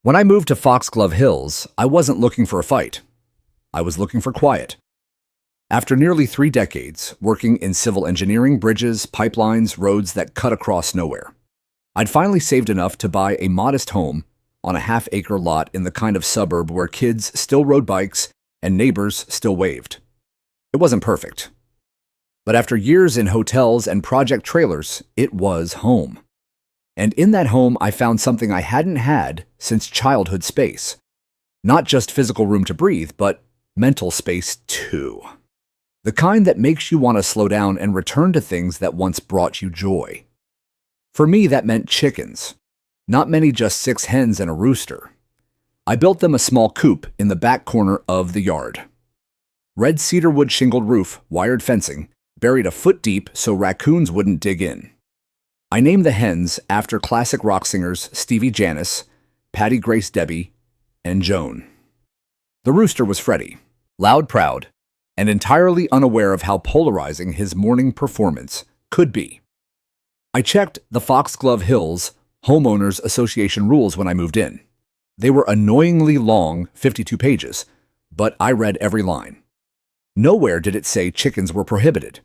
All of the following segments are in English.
When I moved to Foxglove Hills, I wasn't looking for a fight. I was looking for quiet. After nearly 3 decades working in civil engineering, bridges, pipelines, roads that cut across nowhere, I'd finally saved enough to buy a modest home on a half-acre lot in the kind of suburb where kids still rode bikes and neighbors still waved. It wasn't perfect. But after years in hotels and project trailers, it was home. And in that home, I found something I hadn't had since childhood: space. Not just physical room to breathe, but mental space too. The kind that makes you want to slow down and return to things that once brought you joy. For me, that meant chickens. Not many, just 6 hens and a rooster. I built them a small coop in the back corner of the yard. Red cedar wood shingled roof, wired fencing, buried a foot deep so raccoons wouldn't dig in. I named the hens after classic rock singers Stevie Janis, Patty Grace Debbie, and Joan. The rooster was Freddie, loud, proud, and entirely unaware of how polarizing his morning performance could be. I checked the Foxglove Hills Homeowners Association rules when I moved in. They were annoyingly long, 52 pages, but I read every line. Nowhere did it say chickens were prohibited.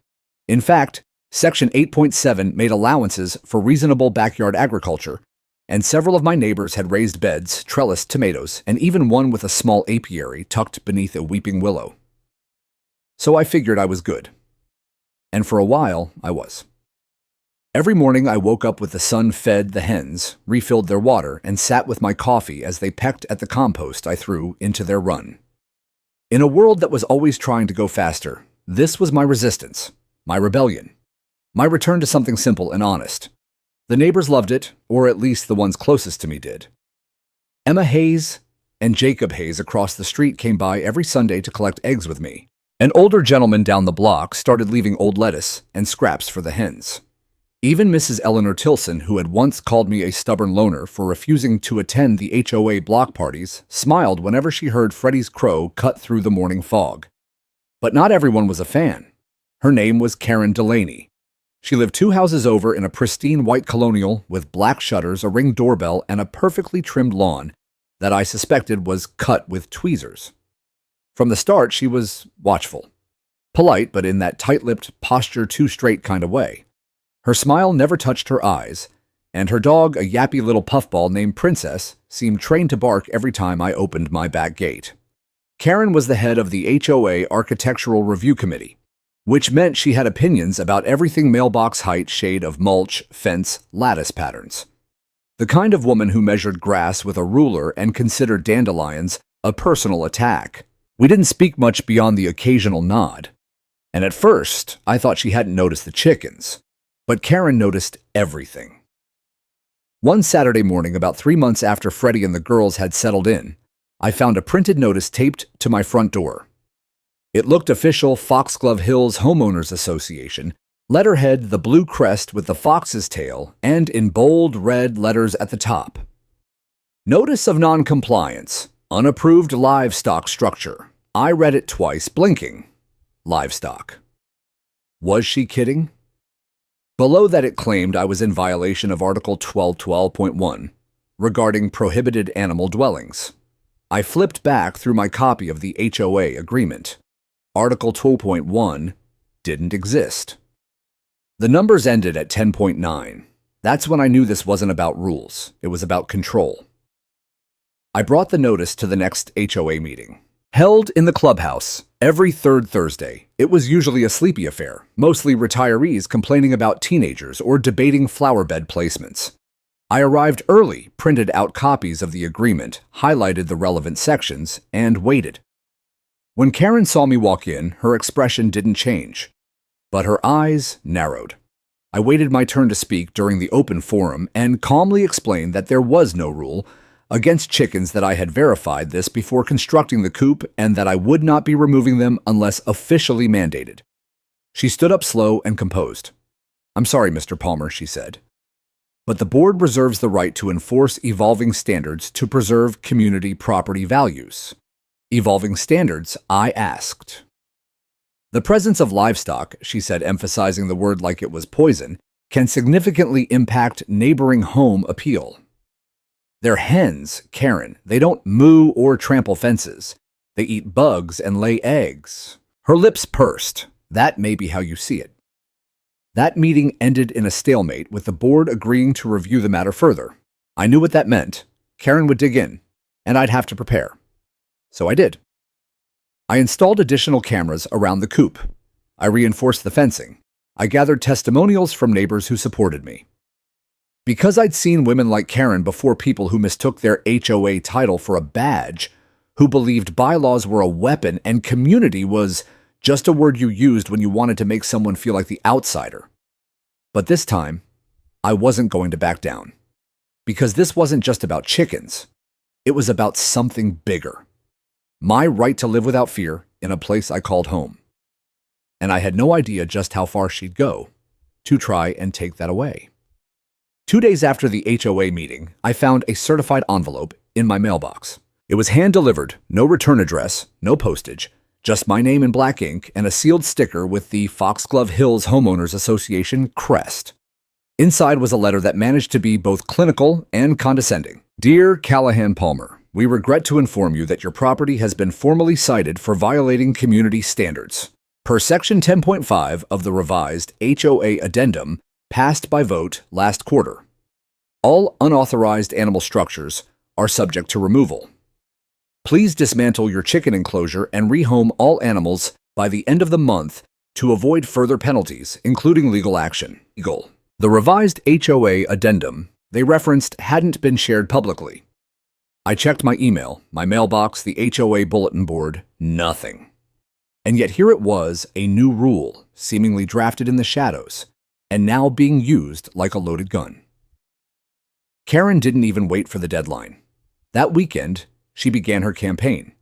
In fact, Section 8.7 made allowances for reasonable backyard agriculture, and several of my neighbors had raised beds, trellised tomatoes, and even one with a small apiary tucked beneath a weeping willow. So I figured I was good. And for a while, I was. Every morning I woke up with the sun, fed the hens, refilled their water, and sat with my coffee as they pecked at the compost I threw into their run. In a world that was always trying to go faster, this was my resistance, my rebellion, my return to something simple and honest. The neighbors loved it, or at least the ones closest to me did. Emma Hayes and Jacob Hayes across the street came by every Sunday to collect eggs with me. An older gentleman down the block started leaving old lettuce and scraps for the hens. Even Mrs. Eleanor Tilson, who had once called me a stubborn loner for refusing to attend the HOA block parties, smiled whenever she heard Freddie's crow cut through the morning fog. But not everyone was a fan. Her name was Karen Delaney. She lived 2 houses over in a pristine white colonial with black shutters, a Ring doorbell, and a perfectly trimmed lawn that I suspected was cut with tweezers. From the start, she was watchful. Polite, but in that tight-lipped, posture-too-straight kind of way. Her smile never touched her eyes, and her dog, a yappy little puffball named Princess, seemed trained to bark every time I opened my back gate. Karen was the head of the HOA Architectural Review Committee, which meant she had opinions about everything: mailbox height, shade of mulch, fence, lattice patterns. The kind of woman who measured grass with a ruler and considered dandelions a personal attack. We didn't speak much beyond the occasional nod. And at first, I thought she hadn't noticed the chickens. But Karen noticed everything. One Saturday morning, about 3 months after Freddie and the girls had settled in, I found a printed notice taped to my front door. It looked official: Foxglove Hills Homeowners Association, letterhead the blue crest with the fox's tail, and in bold red letters at the top. Notice of non-compliance, unapproved livestock structure. I read it twice, blinking. Livestock. Was she kidding? Below that, it claimed I was in violation of Article 1212.1 regarding prohibited animal dwellings. I flipped back through my copy of the HOA agreement. Article 12.1 didn't exist. The numbers ended at 10.9. That's when I knew this wasn't about rules. It was about control. I brought the notice to the next HOA meeting. Held in the clubhouse every 3rd Thursday. It was usually a sleepy affair, mostly retirees complaining about teenagers or debating flower bed placements. I arrived early, printed out copies of the agreement, highlighted the relevant sections, and waited. When Karen saw me walk in, her expression didn't change, but her eyes narrowed. I waited my turn to speak during the open forum and calmly explained that there was no rule against chickens, that I had verified this before constructing the coop, and that I would not be removing them unless officially mandated. She stood up slow and composed. "I'm sorry, Mr. Palmer," she said, "but the board reserves the right to enforce evolving standards to preserve community property values." Evolving standards, I asked. "The presence of livestock," she said, emphasizing the word like it was poison, "can significantly impact neighboring home appeal." They're hens, Karen. They don't moo or trample fences. They eat bugs and lay eggs. Her lips pursed. That may be how you see it. That meeting ended in a stalemate, with the board agreeing to review the matter further. I knew what that meant. Karen would dig in, and I'd have to prepare. So I did. I installed additional cameras around the coop. I reinforced the fencing. I gathered testimonials from neighbors who supported me. Because I'd seen women like Karen before, people who mistook their HOA title for a badge, who believed bylaws were a weapon and community was just a word you used when you wanted to make someone feel like the outsider. But this time, I wasn't going to back down. Because this wasn't just about chickens. It was about something bigger. My right to live without fear in a place I called home. And I had no idea just how far she'd go to try and take that away. 2 days after the HOA meeting, I found a certified envelope in my mailbox. It was hand-delivered, no return address, no postage, just my name in black ink and a sealed sticker with the Foxglove Hills Homeowners Association crest. Inside was a letter that managed to be both clinical and condescending. Dear Callahan Palmer, we regret to inform you that your property has been formally cited for violating community standards. Per Section 10.5 of the revised HOA Addendum, passed by vote last quarter. All unauthorized animal structures are subject to removal. Please dismantle your chicken enclosure and rehome all animals by the end of the month to avoid further penalties, including legal action. The revised HOA addendum they referenced hadn't been shared publicly. I checked my email, my mailbox, the HOA bulletin board, nothing. And yet here it was, a new rule, seemingly drafted in the shadows, and now being used like a loaded gun. Karen didn't even wait for the deadline. That weekend, she began her campaign.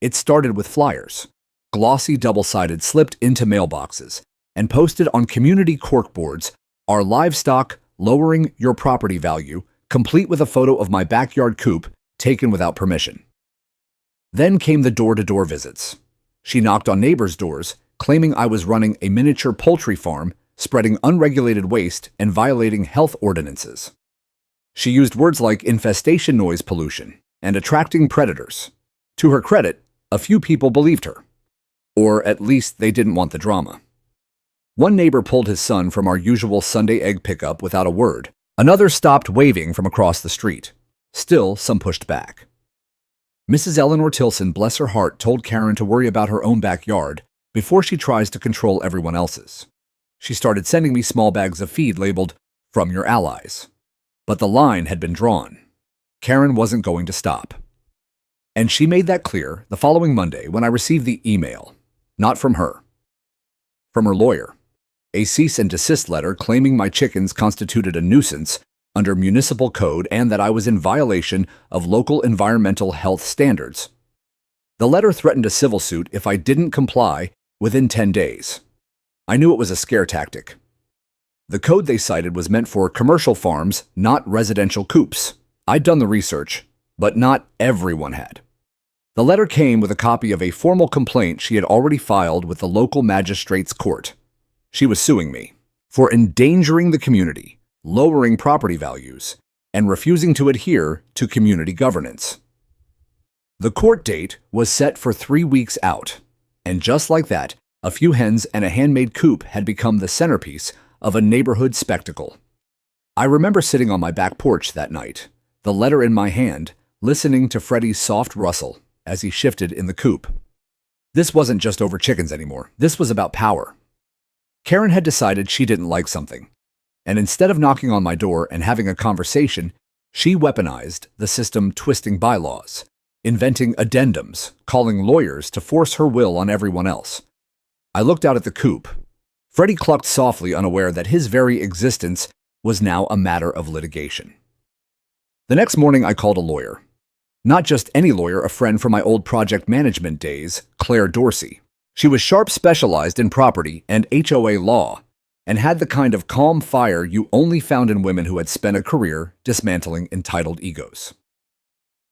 It started with flyers, glossy double-sided, slipped into mailboxes, and posted on community corkboards, our livestock lowering your property value, complete with a photo of my backyard coop taken without permission. Then came the door-to-door visits. She knocked on neighbors' doors, claiming I was running a miniature poultry farm, spreading unregulated waste and violating health ordinances. She used words like infestation, noise pollution, and attracting predators. To her credit, a few people believed her. Or at least they didn't want the drama. One neighbor pulled his son from our usual Sunday egg pickup without a word. Another stopped waving from across the street. Still, some pushed back. Mrs. Eleanor Tilson, bless her heart, told Karen to worry about her own backyard before she tries to control everyone else's. She started sending me small bags of feed labeled, "From your allies." But the line had been drawn. Karen wasn't going to stop. And she made that clear the following Monday when I received the email. Not from her. From her lawyer. A cease and desist letter claiming my chickens constituted a nuisance under municipal code and that I was in violation of local environmental health standards. The letter threatened a civil suit if I didn't comply within 10 days. I knew it was a scare tactic. The code they cited was meant for commercial farms, not residential coops. I'd done the research, but not everyone had. The letter came with a copy of a formal complaint she had already filed with the local magistrate's court. She was suing me for endangering the community, lowering property values, and refusing to adhere to community governance. The court date was set for 3 weeks out, and just like that, a few hens and a handmade coop had become the centerpiece of a neighborhood spectacle. I remember sitting on my back porch that night, the letter in my hand, listening to Freddie's soft rustle as he shifted in the coop. This wasn't just over chickens anymore. This was about power. Karen had decided she didn't like something, and instead of knocking on my door and having a conversation, she weaponized the system, twisting bylaws, inventing addendums, calling lawyers to force her will on everyone else. I looked out at the coop. Freddie clucked softly, unaware that his very existence was now a matter of litigation. The next morning, I called a lawyer. Not just any lawyer, a friend from my old project management days, Claire Dorsey. She was sharp, specialized in property and HOA law, and had the kind of calm fire you only found in women who had spent a career dismantling entitled egos.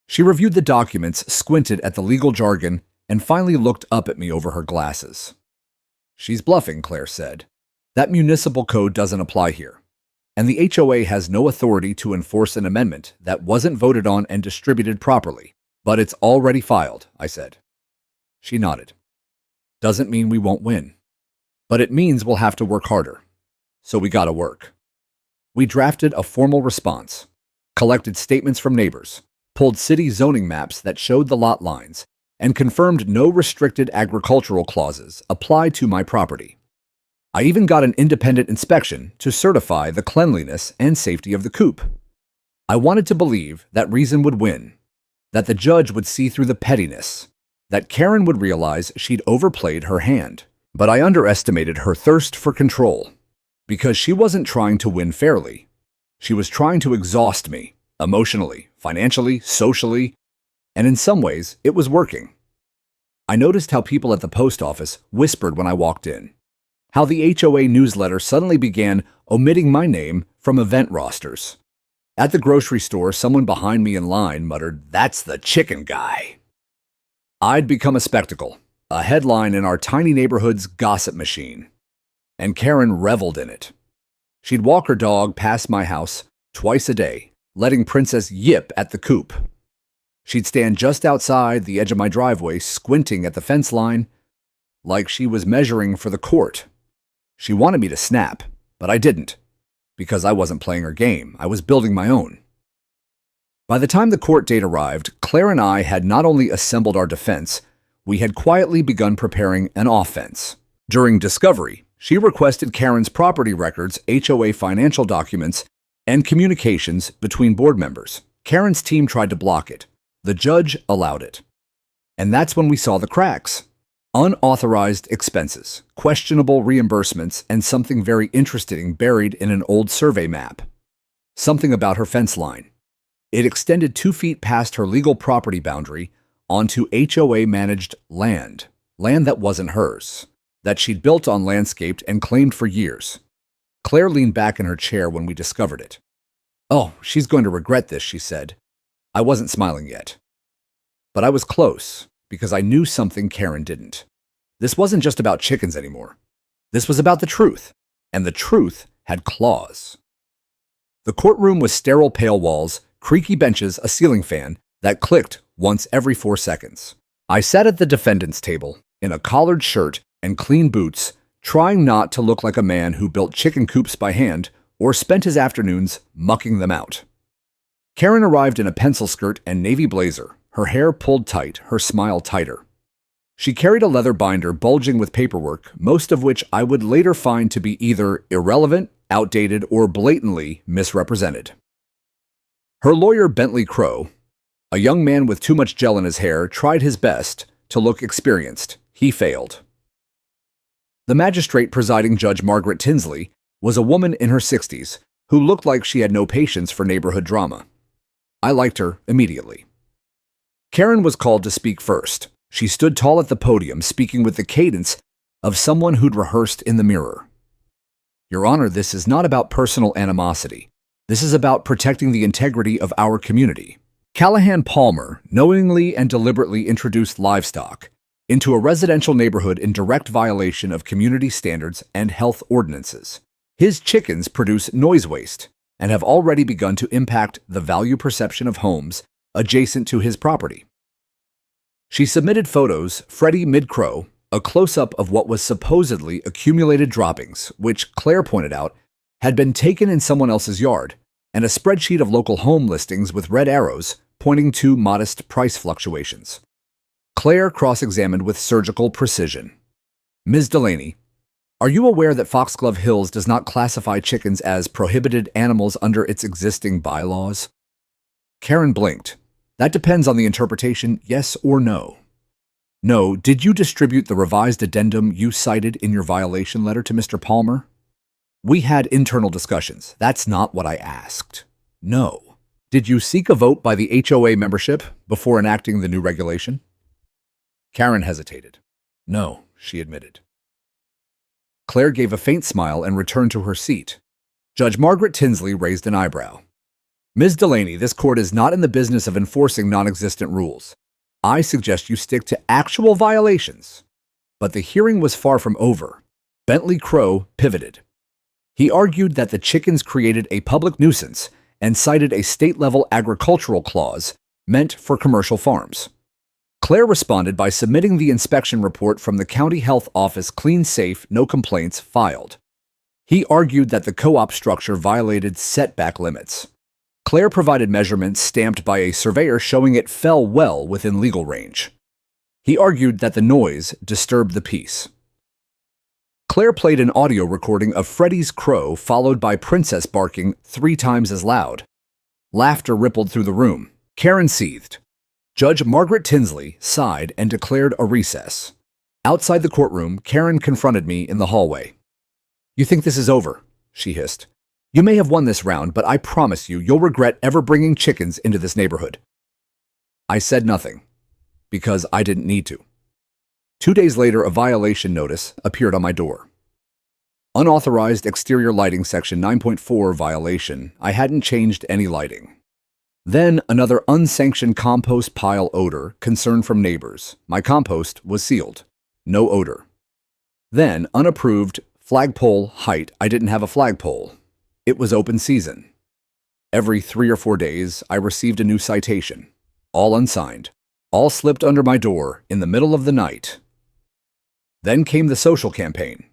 She reviewed the documents, squinted at the legal jargon, and finally looked up at me over her glasses. "She's bluffing," Claire said. "That municipal code doesn't apply here. and the HOA has no authority to enforce an amendment that wasn't voted on and distributed properly. But it's already filed, I said. She nodded. Doesn't mean we won't win, but it means we'll have to work harder. So we gotta work. We drafted a formal response, collected statements from neighbors, pulled city zoning maps that showed the lot lines, and confirmed no restricted agricultural clauses applied to my property. I even got an independent inspection to certify the cleanliness and safety of the coop. I wanted to believe that reason would win, that the judge would see through the pettiness, that Karen would realize she'd overplayed her hand. But I underestimated her thirst for control, because she wasn't trying to win fairly. She was trying to exhaust me, emotionally, financially, socially, and in some ways, it was working. I noticed how people at the post office whispered when I walked in, how the HOA newsletter suddenly began omitting my name from event rosters. At the grocery store, someone behind me in line muttered, "That's the chicken guy." I'd become a spectacle, a headline in our tiny neighborhood's gossip machine, and Karen reveled in it. She'd walk her dog past my house twice a day, letting Princess yip at the coop. She'd stand just outside the edge of my driveway, squinting at the fence line, like she was measuring for the court. She wanted me to snap, but I didn't, because I wasn't playing her game. I was building my own. By the time the court date arrived, Claire and I had not only assembled our defense, we had quietly begun preparing an offense. During discovery, she requested Karen's property records, HOA financial documents, and communications between board members. Karen's team tried to block it. The judge allowed it. And that's when we saw the cracks. Unauthorized expenses, questionable reimbursements, and something very interesting buried in an old survey map. Something about her fence line. It extended 2 feet past her legal property boundary onto HOA-managed land that wasn't hers, that she'd built on, landscaped, and claimed for years. Claire leaned back in her chair when we discovered it. "Oh, she's going to regret this," she said. I wasn't smiling yet. But I was close, because I knew something Karen didn't. This wasn't just about chickens anymore. This was about the truth, and the truth had claws. The courtroom was sterile pale walls, creaky benches, a ceiling fan that clicked once every 4 seconds. I sat at the defendant's table, in a collared shirt and clean boots, trying not to look like a man who built chicken coops by hand or spent his afternoons mucking them out. Karen arrived in a pencil skirt and navy blazer, her hair pulled tight, her smile tighter. She carried a leather binder bulging with paperwork, most of which I would later find to be either irrelevant, outdated, or blatantly misrepresented. Her lawyer, Bentley Crow, a young man with too much gel in his hair, tried his best to look experienced. He failed. The magistrate presiding, Judge Margaret Tinsley, was a woman in her 60s who looked like she had no patience for neighborhood drama. I liked her immediately. Karen was called to speak first. She stood tall at the podium, speaking with the cadence of someone who'd rehearsed in the mirror. "Your Honor, this is not about personal animosity. This is about protecting the integrity of our community." Callahan Palmer knowingly and deliberately introduced livestock into a residential neighborhood in direct violation of community standards and health ordinances. His chickens produce noise waste and have already begun to impact the value perception of homes adjacent to his property. She submitted photos, Freddie mid-crow, a close-up of what was supposedly accumulated droppings, which Claire pointed out had been taken in someone else's yard, and a spreadsheet of local home listings with red arrows pointing to modest price fluctuations. Claire cross-examined with surgical precision. "Ms. Delaney, are you aware that Foxglove Hills does not classify chickens as prohibited animals under its existing bylaws?" Karen blinked. "That depends on the interpretation, yes or no." "No, did you distribute the revised addendum you cited in your violation letter to Mr. Palmer?" "We had internal discussions. That's not what I asked." "No. Did you seek a vote by the HOA membership before enacting the new regulation?" Karen hesitated. "No," she admitted. Claire gave a faint smile and returned to her seat. Judge Margaret Tinsley raised an eyebrow. "Ms. Delaney, this court is not in the business of enforcing non-existent rules. I suggest you stick to actual violations." But the hearing was far from over. Bentley Crow pivoted. He argued that the chickens created a public nuisance and cited a state-level agricultural clause meant for commercial farms. Claire responded by submitting the inspection report from the County Health Office Clean Safe, No Complaints filed. He argued that the co-op structure violated setback limits. Claire provided measurements stamped by a surveyor showing it fell well within legal range. He argued that the noise disturbed the peace. Claire played an audio recording of Freddy's crow followed by Princess barking 3 times as loud. Laughter rippled through the room. Karen seethed. Judge Margaret Tinsley sighed and declared a recess. Outside the courtroom, Karen confronted me in the hallway. "You think this is over?" she hissed. "You may have won this round, but I promise you'll regret ever bringing chickens into this neighborhood." I said nothing, because I didn't need to. 2 days later, a violation notice appeared on my door. Unauthorized exterior lighting section 9.4 violation. I hadn't changed any lighting. Then another unsanctioned compost pile odor, concern from neighbors. My compost was sealed. No odor. Then unapproved flagpole height. I didn't have a flagpole. It was open season. Every 3 or 4 days, I received a new citation. All unsigned. All slipped under my door in the middle of the night. Then came the social campaign.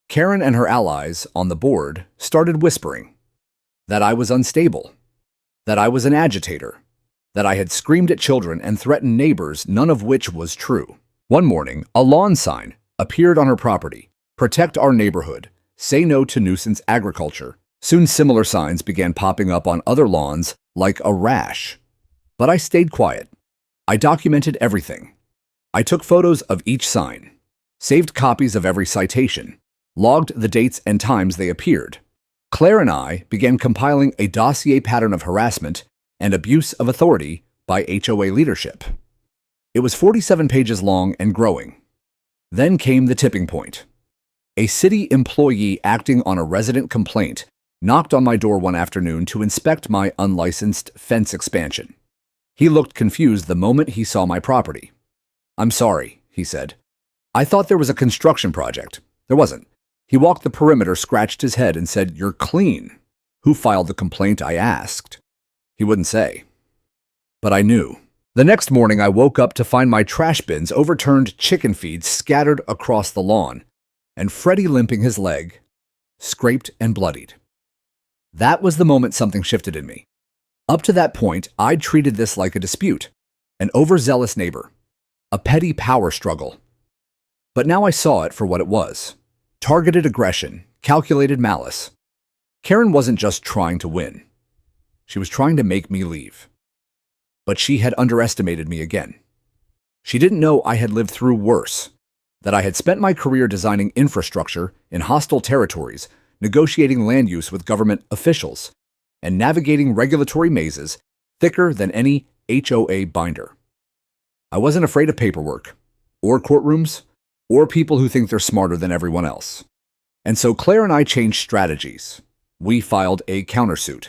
Karen and her allies on the board started whispering that I was unstable, that I was an agitator, that I had screamed at children and threatened neighbors, none of which was true. One morning, a lawn sign appeared on her property. Protect our neighborhood. Say no to nuisance agriculture. Soon similar signs began popping up on other lawns like a rash. But I stayed quiet. I documented everything. I took photos of each sign, saved copies of every citation, logged the dates and times they appeared. Claire and I began compiling a dossier pattern of harassment and abuse of authority by HOA leadership. It was 47 pages long and growing. Then came the tipping point. A city employee acting on a resident complaint knocked on my door one afternoon to inspect my unlicensed fence expansion. He looked confused the moment he saw my property. "I'm sorry," he said. "I thought there was a construction project." There wasn't. He walked the perimeter, scratched his head, and said, "You're clean." "Who filed the complaint?" I asked. He wouldn't say. But I knew. The next morning, I woke up to find my trash bins, overturned chicken feed scattered across the lawn, and Freddy limping his leg, scraped and bloodied. That was the moment something shifted in me. Up to that point, I'd treated this like a dispute, an overzealous neighbor, a petty power struggle. But now I saw it for what it was. Targeted aggression, calculated malice. Karen wasn't just trying to win. She was trying to make me leave. But she had underestimated me again. She didn't know I had lived through worse, that I had spent my career designing infrastructure in hostile territories, negotiating land use with government officials, and navigating regulatory mazes thicker than any HOA binder. I wasn't afraid of paperwork, or courtrooms, or people who think they're smarter than everyone else. And so Claire and I changed strategies. We filed a countersuit.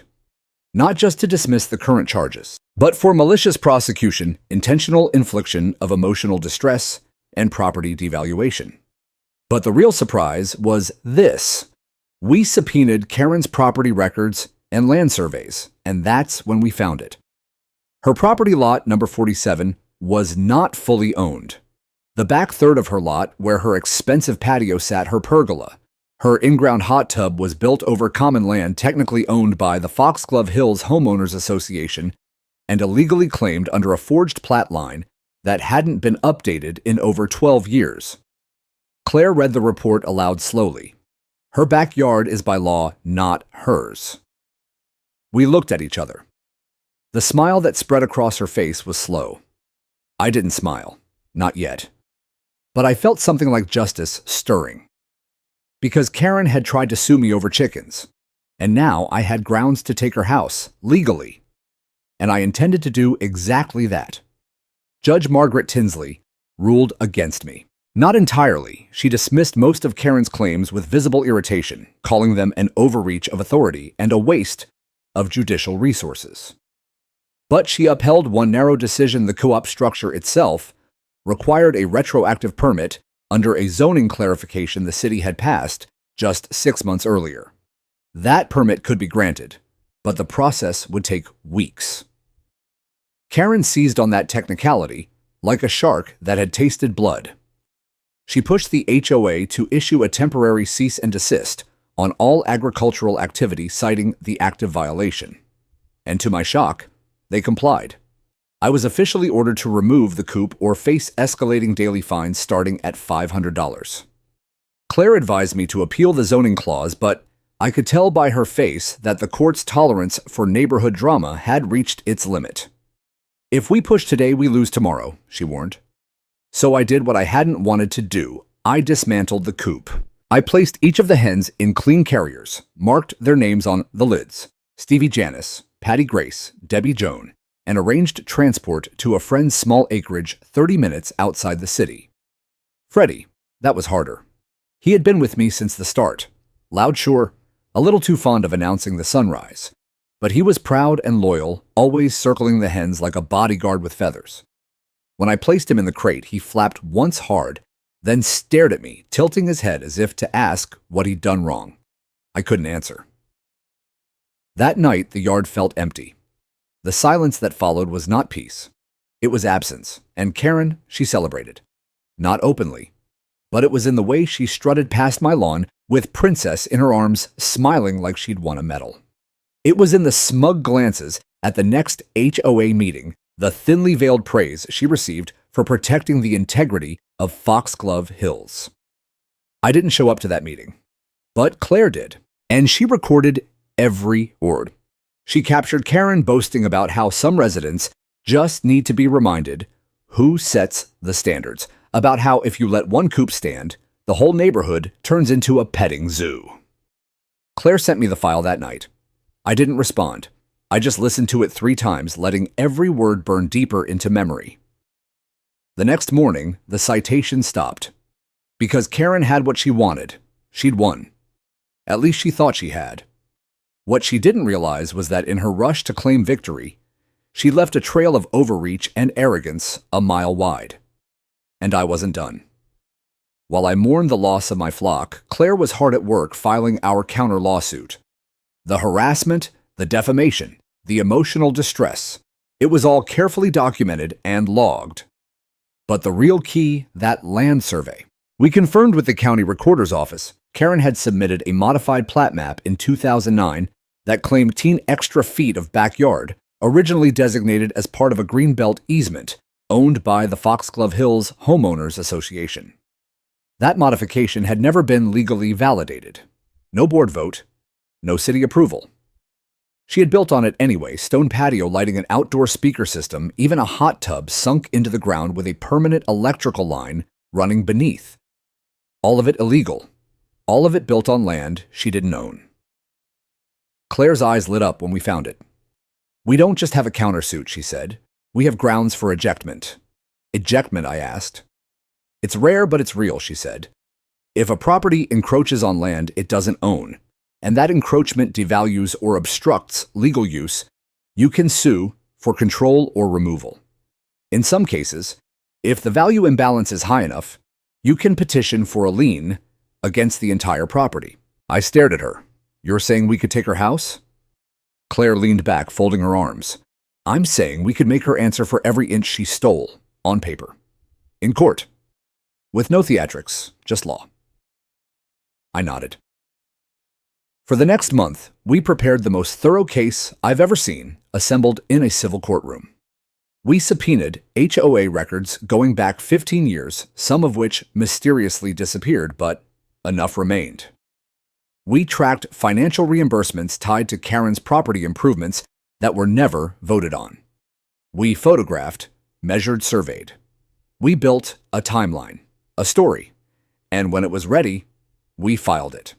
Not just to dismiss the current charges, but for malicious prosecution, intentional infliction of emotional distress, and property devaluation. But the real surprise was this. We subpoenaed Karen's property records and land surveys, and that's when we found it. Her property lot number 47 was not fully owned. The back third of her lot, where her expensive patio sat, her pergola, her in-ground hot tub, was built over common land technically owned by the Foxglove Hills Homeowners Association and illegally claimed under a forged plat line that hadn't been updated in over 12 years. Claire read the report aloud slowly. Her backyard is by law not hers. We looked at each other. The smile that spread across her face was slow. I didn't smile. Not yet. But I felt something like justice stirring. Because Karen had tried to sue me over chickens, and now I had grounds to take her house, legally. And I intended to do exactly that. Judge Margaret Tinsley ruled against me. Not entirely. She dismissed most of Karen's claims with visible irritation, calling them an overreach of authority and a waste of judicial resources. But she upheld one narrow decision: the co-op structure itself required a retroactive permit under a zoning clarification the city had passed just 6 months earlier. That permit could be granted, but the process would take weeks. Karen seized on that technicality like a shark that had tasted blood. She pushed the HOA to issue a temporary cease and desist on all agricultural activity, citing the active violation. And to my shock, they complied. I was officially ordered to remove the coop or face escalating daily fines starting at $500. Claire advised me to appeal the zoning clause, but I could tell by her face that the court's tolerance for neighborhood drama had reached its limit. "If we push today, we lose tomorrow," she warned. So I did what I hadn't wanted to do. I dismantled the coop. I placed each of the hens in clean carriers, marked their names on the lids: Stevie Janice, Patty Grace, Debbie Joan, and arranged transport to a friend's small acreage 30 minutes outside the city. Freddie, that was harder. He had been with me since the start. Loud, sure, a little too fond of announcing the sunrise. But he was proud and loyal, always circling the hens like a bodyguard with feathers. When I placed him in the crate, he flapped once hard, then stared at me, tilting his head as if to ask what he'd done wrong. I couldn't answer. That night, the yard felt empty. The silence that followed was not peace. It was absence, and Karen, she celebrated. Not openly, but it was in the way she strutted past my lawn with Princess in her arms, smiling like she'd won a medal. It was in the smug glances at the next HOA meeting, the thinly veiled praise she received for protecting the integrity of Foxglove Hills. I didn't show up to that meeting, but Claire did, and she recorded every word. She captured Karen boasting about how some residents just need to be reminded who sets the standards, about how if you let one coop stand, the whole neighborhood turns into a petting zoo. Claire sent me the file that night. I didn't respond. I just listened to it 3 times, letting every word burn deeper into memory. The next morning, the citation stopped. Because Karen had what she wanted. She'd won. At least she thought she had. What she didn't realize was that in her rush to claim victory, she left a trail of overreach and arrogance a mile wide. And I wasn't done. While I mourned the loss of my flock, Claire was hard at work filing our counter lawsuit. The harassment, the defamation, the emotional distress, it was all carefully documented and logged. But the real key, that land survey. We confirmed with the county recorder's office. Karen had submitted a modified plat map in 2009 that claimed 10 extra feet of backyard, originally designated as part of a greenbelt easement owned by the Foxglove Hills Homeowners Association. That modification had never been legally validated. No board vote, no city approval. She had built on it anyway, stone patio lighting, an outdoor speaker system, even a hot tub sunk into the ground with a permanent electrical line running beneath. All of it illegal. All of it built on land she didn't own. Claire's eyes lit up when we found it. "We don't just have a countersuit," she said. "We have grounds for ejectment." "Ejectment?" I asked. "It's rare, but it's real," she said. "If a property encroaches on land it doesn't own, and that encroachment devalues or obstructs legal use, you can sue for control or removal. In some cases, if the value imbalance is high enough, you can petition for a lien against the entire property." I stared at her. "You're saying we could take her house?" Claire leaned back, folding her arms. "I'm saying we could make her answer for every inch she stole, on paper. In court. With no theatrics, just law." I nodded. For the next month, we prepared the most thorough case I've ever seen assembled in a civil courtroom. We subpoenaed HOA records going back 15 years, some of which mysteriously disappeared, but enough remained. We tracked financial reimbursements tied to Karen's property improvements that were never voted on. We photographed, measured, surveyed. We built a timeline, a story, and when it was ready, we filed it.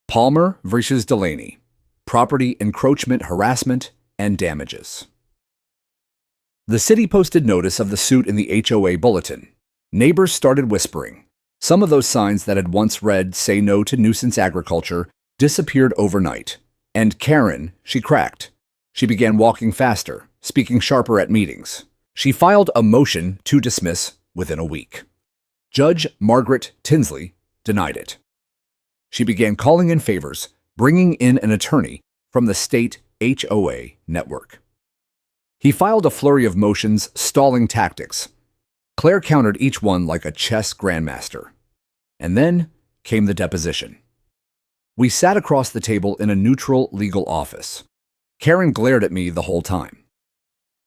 Palmer versus Delaney, property encroachment, harassment, and damages. The city posted notice of the suit in the HOA bulletin. Neighbors started whispering. Some of those signs that had once read "Say No to Nuisance Agriculture" disappeared overnight. And Karen, she cracked. She began walking faster, speaking sharper at meetings. She filed a motion to dismiss within a week. Judge Margaret Tinsley denied it. She began calling in favors, bringing in an attorney from the state HOA network. He filed a flurry of motions, stalling tactics. Claire countered each one like a chess grandmaster. And then came the deposition. We sat across the table in a neutral legal office. Karen glared at me the whole time.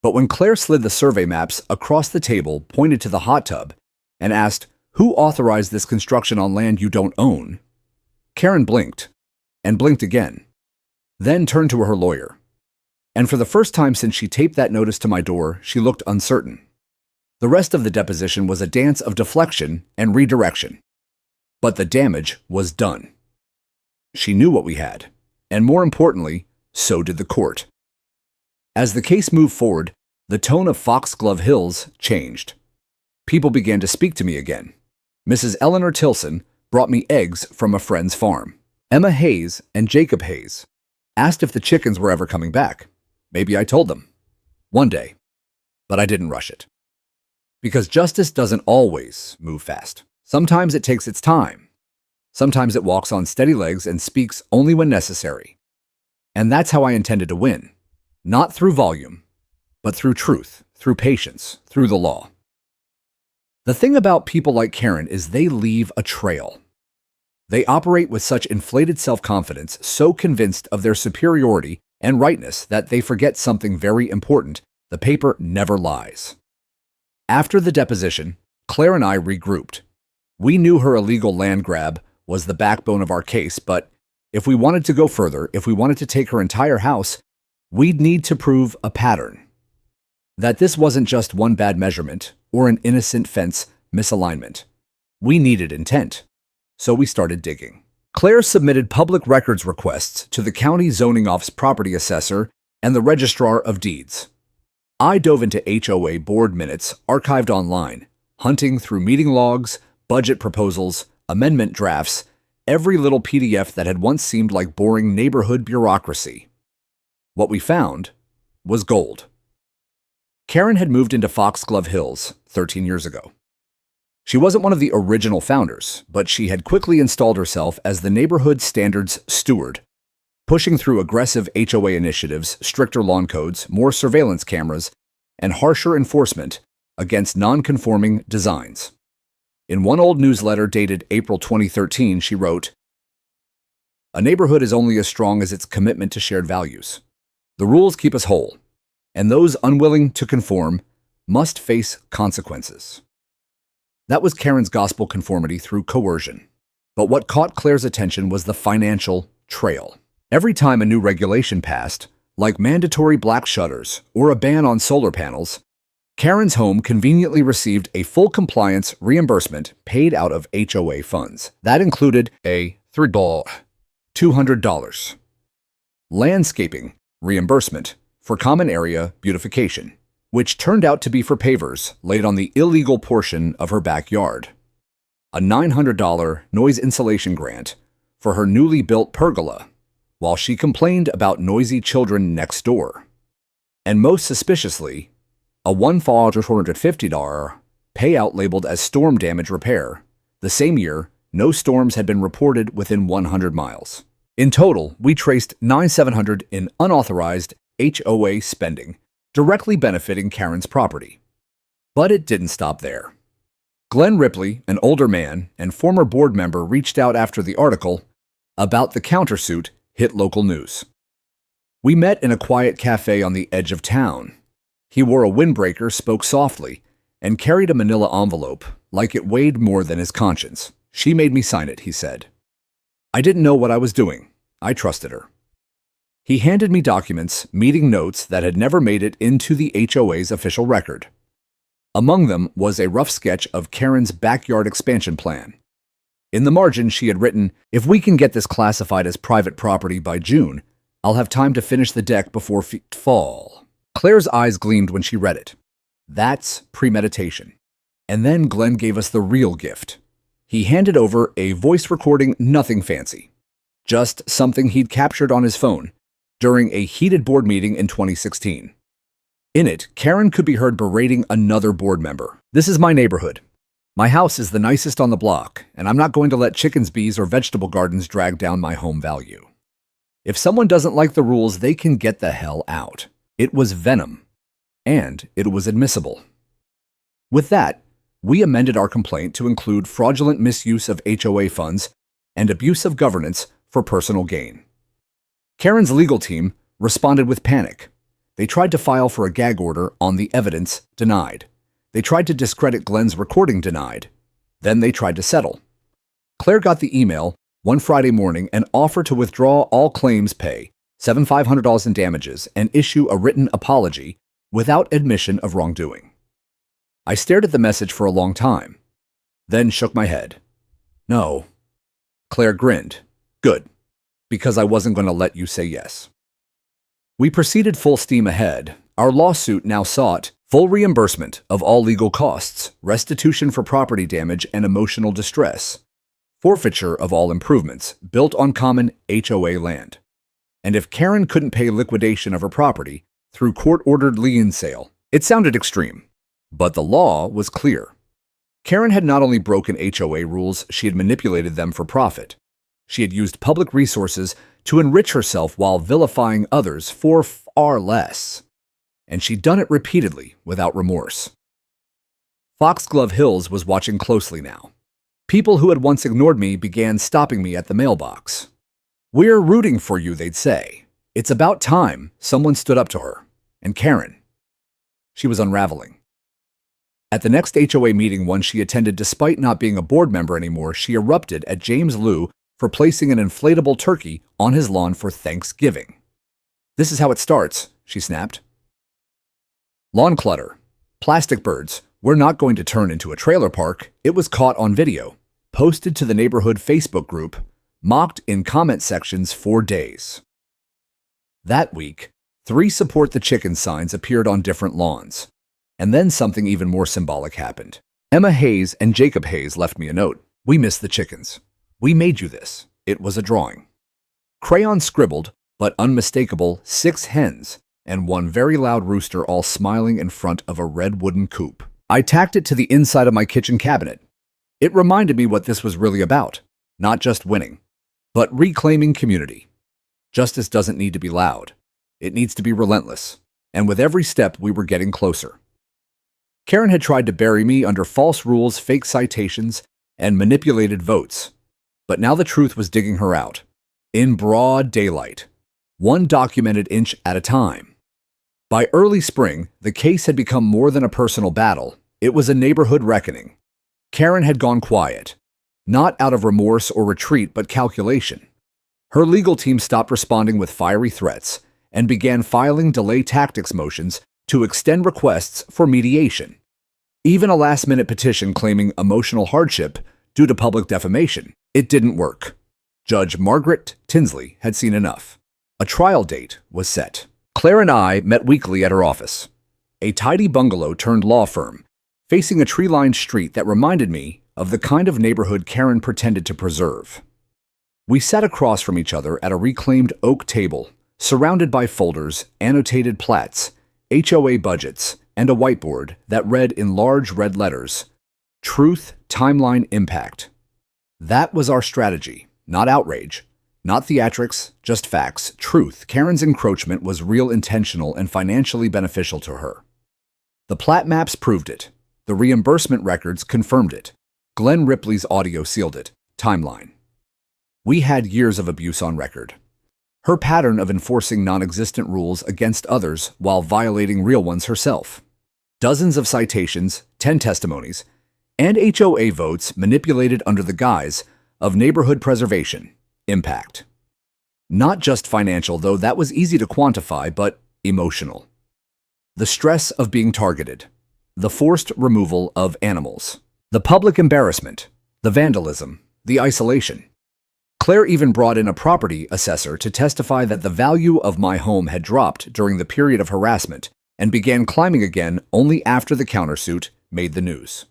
But when Claire slid the survey maps across the table, pointed to the hot tub, and asked, "Who authorized this construction on land you don't own?" Karen blinked, and blinked again, then turned to her lawyer. And for the first time since she taped that notice to my door, she looked uncertain. The rest of the deposition was a dance of deflection and redirection. But the damage was done. She knew what we had, and more importantly, so did the court. As the case moved forward, the tone of Foxglove Hills changed. People began to speak to me again. Mrs. Eleanor Tilson brought me eggs from a friend's farm. Emma Hayes and Jacob Hayes asked if the chickens were ever coming back. Maybe I told them. One day. But I didn't rush it. Because justice doesn't always move fast. Sometimes it takes its time. Sometimes it walks on steady legs and speaks only when necessary. And that's how I intended to win. Not through volume, but through truth, through patience, through the law. The thing about people like Karen is they leave a trail. They operate with such inflated self-confidence, so convinced of their superiority and rightness that they forget something very important: the paper never lies. After the deposition, Claire and I regrouped. We knew her illegal land grab was the backbone of our case, but if we wanted to go further, if we wanted to take her entire house, we'd need to prove a pattern. That this wasn't just one bad measurement or an innocent fence misalignment. We needed intent. So we started digging. Claire submitted public records requests to the county zoning office property assessor and the registrar of deeds. I dove into HOA board minutes archived online, hunting through meeting logs, budget proposals, amendment drafts, every little PDF that had once seemed like boring neighborhood bureaucracy. What we found was gold. Karen had moved into Foxglove Hills 13 years ago. She wasn't one of the original founders, but she had quickly installed herself as the neighborhood standards steward, pushing through aggressive HOA initiatives, stricter lawn codes, more surveillance cameras, and harsher enforcement against non-conforming designs. In one old newsletter dated April 2013, she wrote, "A neighborhood is only as strong as its commitment to shared values. The rules keep us whole, and those unwilling to conform must face consequences." That was Karen's gospel conformity through coercion. But what caught Claire's attention was the financial trail. Every time a new regulation passed, like mandatory black shutters or a ban on solar panels, Karen's home conveniently received a full compliance reimbursement paid out of HOA funds. That included a $200 landscaping reimbursement for common area beautification, which turned out to be for pavers laid on the illegal portion of her backyard, a $900 noise insulation grant for her newly built pergola, while she complained about noisy children next door, and most suspiciously, a $1,450 payout labeled as storm damage repair. The same year, no storms had been reported within 100 miles. In total, we traced $9,700 in unauthorized HOA spending, directly benefiting Karen's property. But it didn't stop there. Glenn Ripley, an older man and former board member, reached out after the article about the countersuit hit local news. We met in a quiet cafe on the edge of town. He wore a windbreaker, spoke softly, and carried a manila envelope like it weighed more than his conscience. "She made me sign it," he said. "I didn't know what I was doing. I trusted her." He handed me documents, meeting notes that had never made it into the HOA's official record. Among them was a rough sketch of Karen's backyard expansion plan. In the margin, she had written, "If we can get this classified as private property by June, I'll have time to finish the deck before fall." Claire's eyes gleamed when she read it. That's premeditation. And then Glenn gave us the real gift. He handed over a voice recording, nothing fancy, just something he'd captured on his phone during a heated board meeting in 2016. In it, Karen could be heard berating another board member. "This is my neighborhood. My house is the nicest on the block, and I'm not going to let chickens, bees, or vegetable gardens drag down my home value." If someone doesn't like the rules, they can get the hell out. It was venom, and it was admissible. With that, we amended our complaint to include fraudulent misuse of HOA funds and abuse of governance for personal gain. Karen's legal team responded with panic. They tried to file for a gag order on the evidence, denied. They tried to discredit Glenn's recording, denied. Then they tried to settle. Claire got the email one Friday morning and offered to withdraw all claims, pay $7,500 in damages, and issue a written apology without admission of wrongdoing. I stared at the message for a long time, then shook my head. No. Claire grinned. Good, because I wasn't going to let you say yes. We proceeded full steam ahead. Our lawsuit now sought full reimbursement of all legal costs, restitution for property damage and emotional distress, forfeiture of all improvements built on common HOA land. And if Karen couldn't pay liquidation of her property through court-ordered lien sale, it sounded extreme, but the law was clear. Karen had not only broken HOA rules, she had manipulated them for profit. She had used public resources to enrich herself while vilifying others for far less. And she'd done it repeatedly without remorse. Foxglove Hills was watching closely now. People who had once ignored me began stopping me at the mailbox. "We're rooting for you," they'd say. It's about time someone stood up to her. And Karen. She was unraveling. At the next HOA meeting, one she attended despite not being a board member anymore, she erupted at James Liu for placing an inflatable turkey on his lawn for Thanksgiving. "This is how it starts," she snapped. Lawn clutter. Plastic birds. We're not going to turn into a trailer park. It was caught on video, posted to the neighborhood Facebook group, mocked in comment sections for days. That week, 3 support the chicken signs appeared on different lawns. And then something even more symbolic happened. Emma Hayes and Jacob Hayes left me a note. "We missed the chickens. We made you this." It was a drawing. Crayon scribbled, but unmistakable, 6 hens and 1 very loud rooster all smiling in front of a red wooden coop. I tacked it to the inside of my kitchen cabinet. It reminded me what this was really about. Not just winning, but reclaiming community. Justice doesn't need to be loud. It needs to be relentless. And with every step, we were getting closer. Karen had tried to bury me under false rules, fake citations, and manipulated votes. But now the truth was digging her out. In broad daylight. 1 documented inch at a time. By early spring, the case had become more than a personal battle. It was a neighborhood reckoning. Karen had gone quiet. Not out of remorse or retreat, but calculation. Her legal team stopped responding with fiery threats and began filing delay tactics motions to extend requests for mediation. Even a last-minute petition claiming emotional hardship due to public defamation. It didn't work. Judge Margaret Tinsley had seen enough. A trial date was set. Claire and I met weekly at her office. A tidy bungalow turned law firm, facing a tree-lined street that reminded me of the kind of neighborhood Karen pretended to preserve. We sat across from each other at a reclaimed oak table, surrounded by folders, annotated plats, HOA budgets, and a whiteboard that read in large red letters, "Truth, Timeline, Impact." That was our strategy, not outrage, not theatrics, just facts, truth. Karen's encroachment was real, intentional, and financially beneficial to her. The plat maps proved it. The reimbursement records confirmed it. Glenn Ripley's audio sealed it. Timeline. We had years of abuse on record. Her pattern of enforcing non-existent rules against others while violating real ones herself. Dozens of citations, 10 testimonies, and HOA votes manipulated under the guise of neighborhood preservation. Impact. Not just financial, though that was easy to quantify, but emotional. The stress of being targeted. The forced removal of animals. The public embarrassment. The vandalism. The isolation. Claire even brought in a property assessor to testify that the value of my home had dropped during the period of harassment and began climbing again only after the countersuit made the news.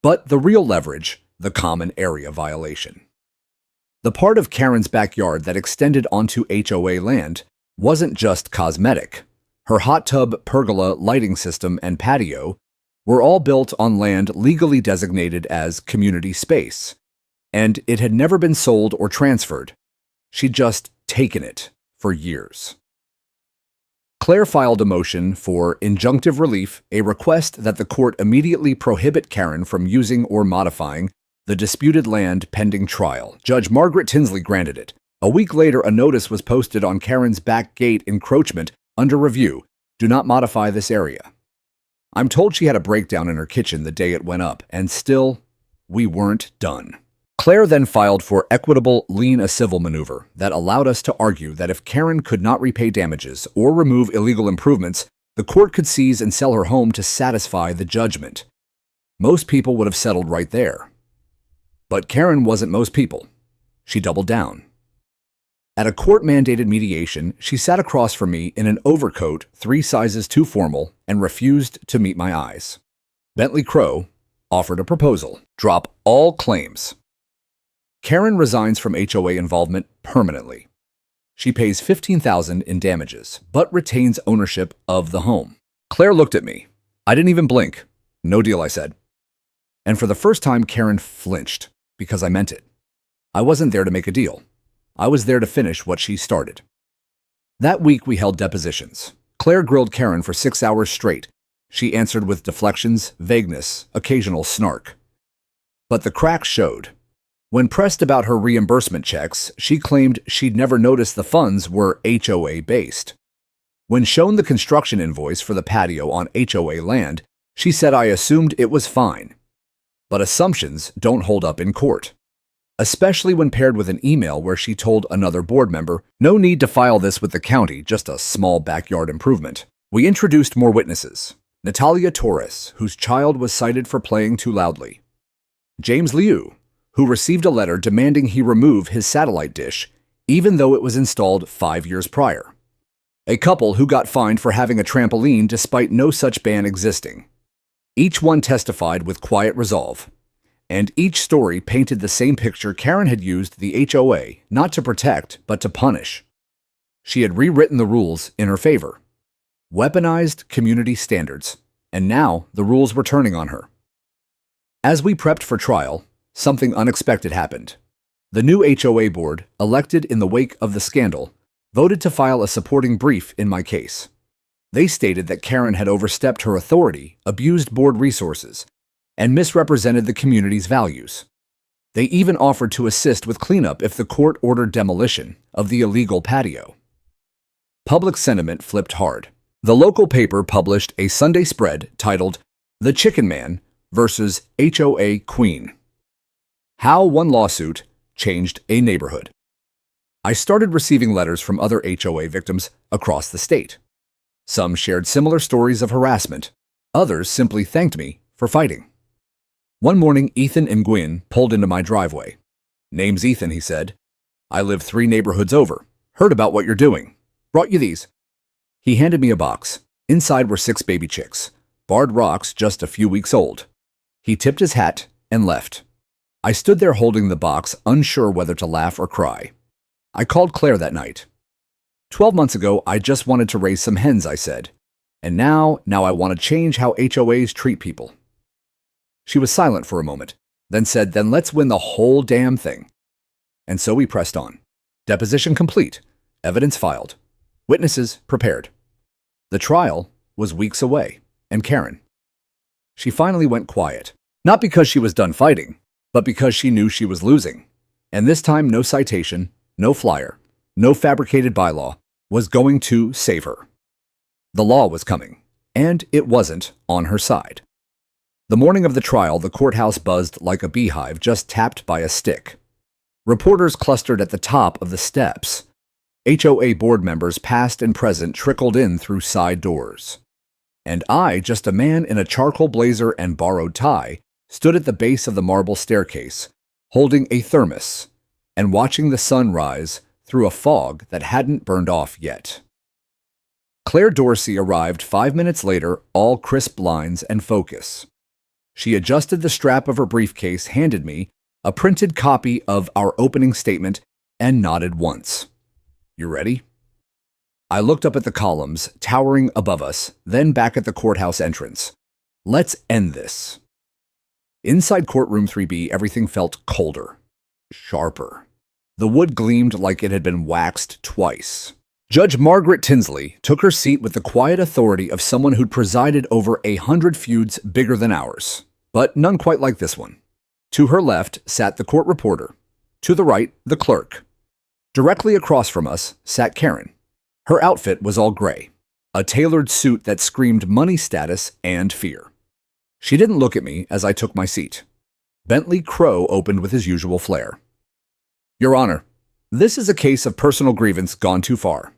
But the real leverage, the common area violation. The part of Karen's backyard that extended onto HOA land wasn't just cosmetic. Her hot tub, pergola, lighting system, and patio were all built on land legally designated as community space, and it had never been sold or transferred. She just taken it for years. Claire filed a motion for injunctive relief, a request that the court immediately prohibit Karen from using or modifying the disputed land pending trial. Judge Margaret Tinsley granted it. A week later, a notice was posted on Karen's back gate encroachment under review. Do not modify this area. I'm told she had a breakdown in her kitchen the day it went up, and still, we weren't done. Claire then filed for equitable lien a civil maneuver that allowed us to argue that if Karen could not repay damages or remove illegal improvements, the court could seize and sell her home to satisfy the judgment. Most people would have settled right there. But Karen wasn't most people. She doubled down. At a court-mandated mediation, she sat across from me in an overcoat 3 sizes too formal and refused to meet my eyes. Bentley Crowe offered a proposal: drop all claims. Karen resigns from HOA involvement permanently. She pays $15,000 in damages, but retains ownership of the home. Claire looked at me. I didn't even blink. No deal, I said. And for the first time, Karen flinched, because I meant it. I wasn't there to make a deal. I was there to finish what she started. That week, we held depositions. Claire grilled Karen for 6 hours straight. She answered with deflections, vagueness, occasional snark. But the cracks showed. When pressed about her reimbursement checks, she claimed she'd never noticed the funds were HOA-based. When shown the construction invoice for the patio on HOA land, she said I assumed it was fine. But assumptions don't hold up in court, especially when paired with an email where she told another board member, no need to file this with the county, just a small backyard improvement. We introduced more witnesses. Natalia Torres, whose child was cited for playing too loudly. James Liu, who received a letter demanding he remove his satellite dish, even though it was installed 5 years prior. A couple who got fined for having a trampoline despite no such ban existing. Each one testified with quiet resolve, and each story painted the same picture. Karen had used the HOA not to protect, but to punish. She had rewritten the rules in her favor, weaponized community standards, and now the rules were turning on her. As we prepped for trial, something unexpected happened. The new HOA board, elected in the wake of the scandal, voted to file a supporting brief in my case. They stated that Karen had overstepped her authority, abused board resources, and misrepresented the community's values. They even offered to assist with cleanup if the court ordered demolition of the illegal patio. Public sentiment flipped hard. The local paper published a Sunday spread titled "The Chicken Man versus HOA Queen: How One Lawsuit Changed a Neighborhood." I started receiving letters from other HOA victims across the state. Some shared similar stories of harassment. Others simply thanked me for fighting. One morning, Ethan and Gwyn pulled into my driveway. "Name's Ethan," he said. "I live 3 neighborhoods over. Heard about what you're doing. Brought you these." He handed me a box. Inside were 6 baby chicks, barred rocks just a few weeks old. He tipped his hat and left. I stood there holding the box, unsure whether to laugh or cry. I called Claire that night. 12 months ago, I just wanted to raise some hens, I said. And now I want to change how HOAs treat people. She was silent for a moment, then said, "Then let's win the whole damn thing." And so we pressed on. Deposition complete, evidence filed, witnesses prepared. The trial was weeks away, and Karen. She finally went quiet, not because she was done fighting, but because she knew she was losing. And this time, no citation, no flyer, no fabricated bylaw was going to save her. The law was coming, and it wasn't on her side. The morning of the trial, the courthouse buzzed like a beehive just tapped by a stick. Reporters clustered at the top of the steps. HOA board members, past and present, trickled in through side doors. And I, just a man in a charcoal blazer and borrowed tie, stood at the base of the marble staircase, holding a thermos and watching the sun rise through a fog that hadn't burned off yet. Claire Dorsey arrived 5 minutes later, all crisp lines and focus. She adjusted the strap of her briefcase, handed me a printed copy of our opening statement, and nodded once. "You ready?" I looked up at the columns towering above us, then back at the courthouse entrance. Let's end this. Inside courtroom 3B, everything felt colder, sharper. The wood gleamed like it had been waxed twice. Judge Margaret Tinsley took her seat with the quiet authority of someone who'd presided over 100 feuds bigger than ours, but none quite like this one. To her left sat the court reporter. To the right, the clerk. Directly across from us sat Karen. Her outfit was all gray, a tailored suit that screamed money status and fear. She didn't look at me as I took my seat. Bentley Crowe opened with his usual flair. Your Honor, this is a case of personal grievance gone too far.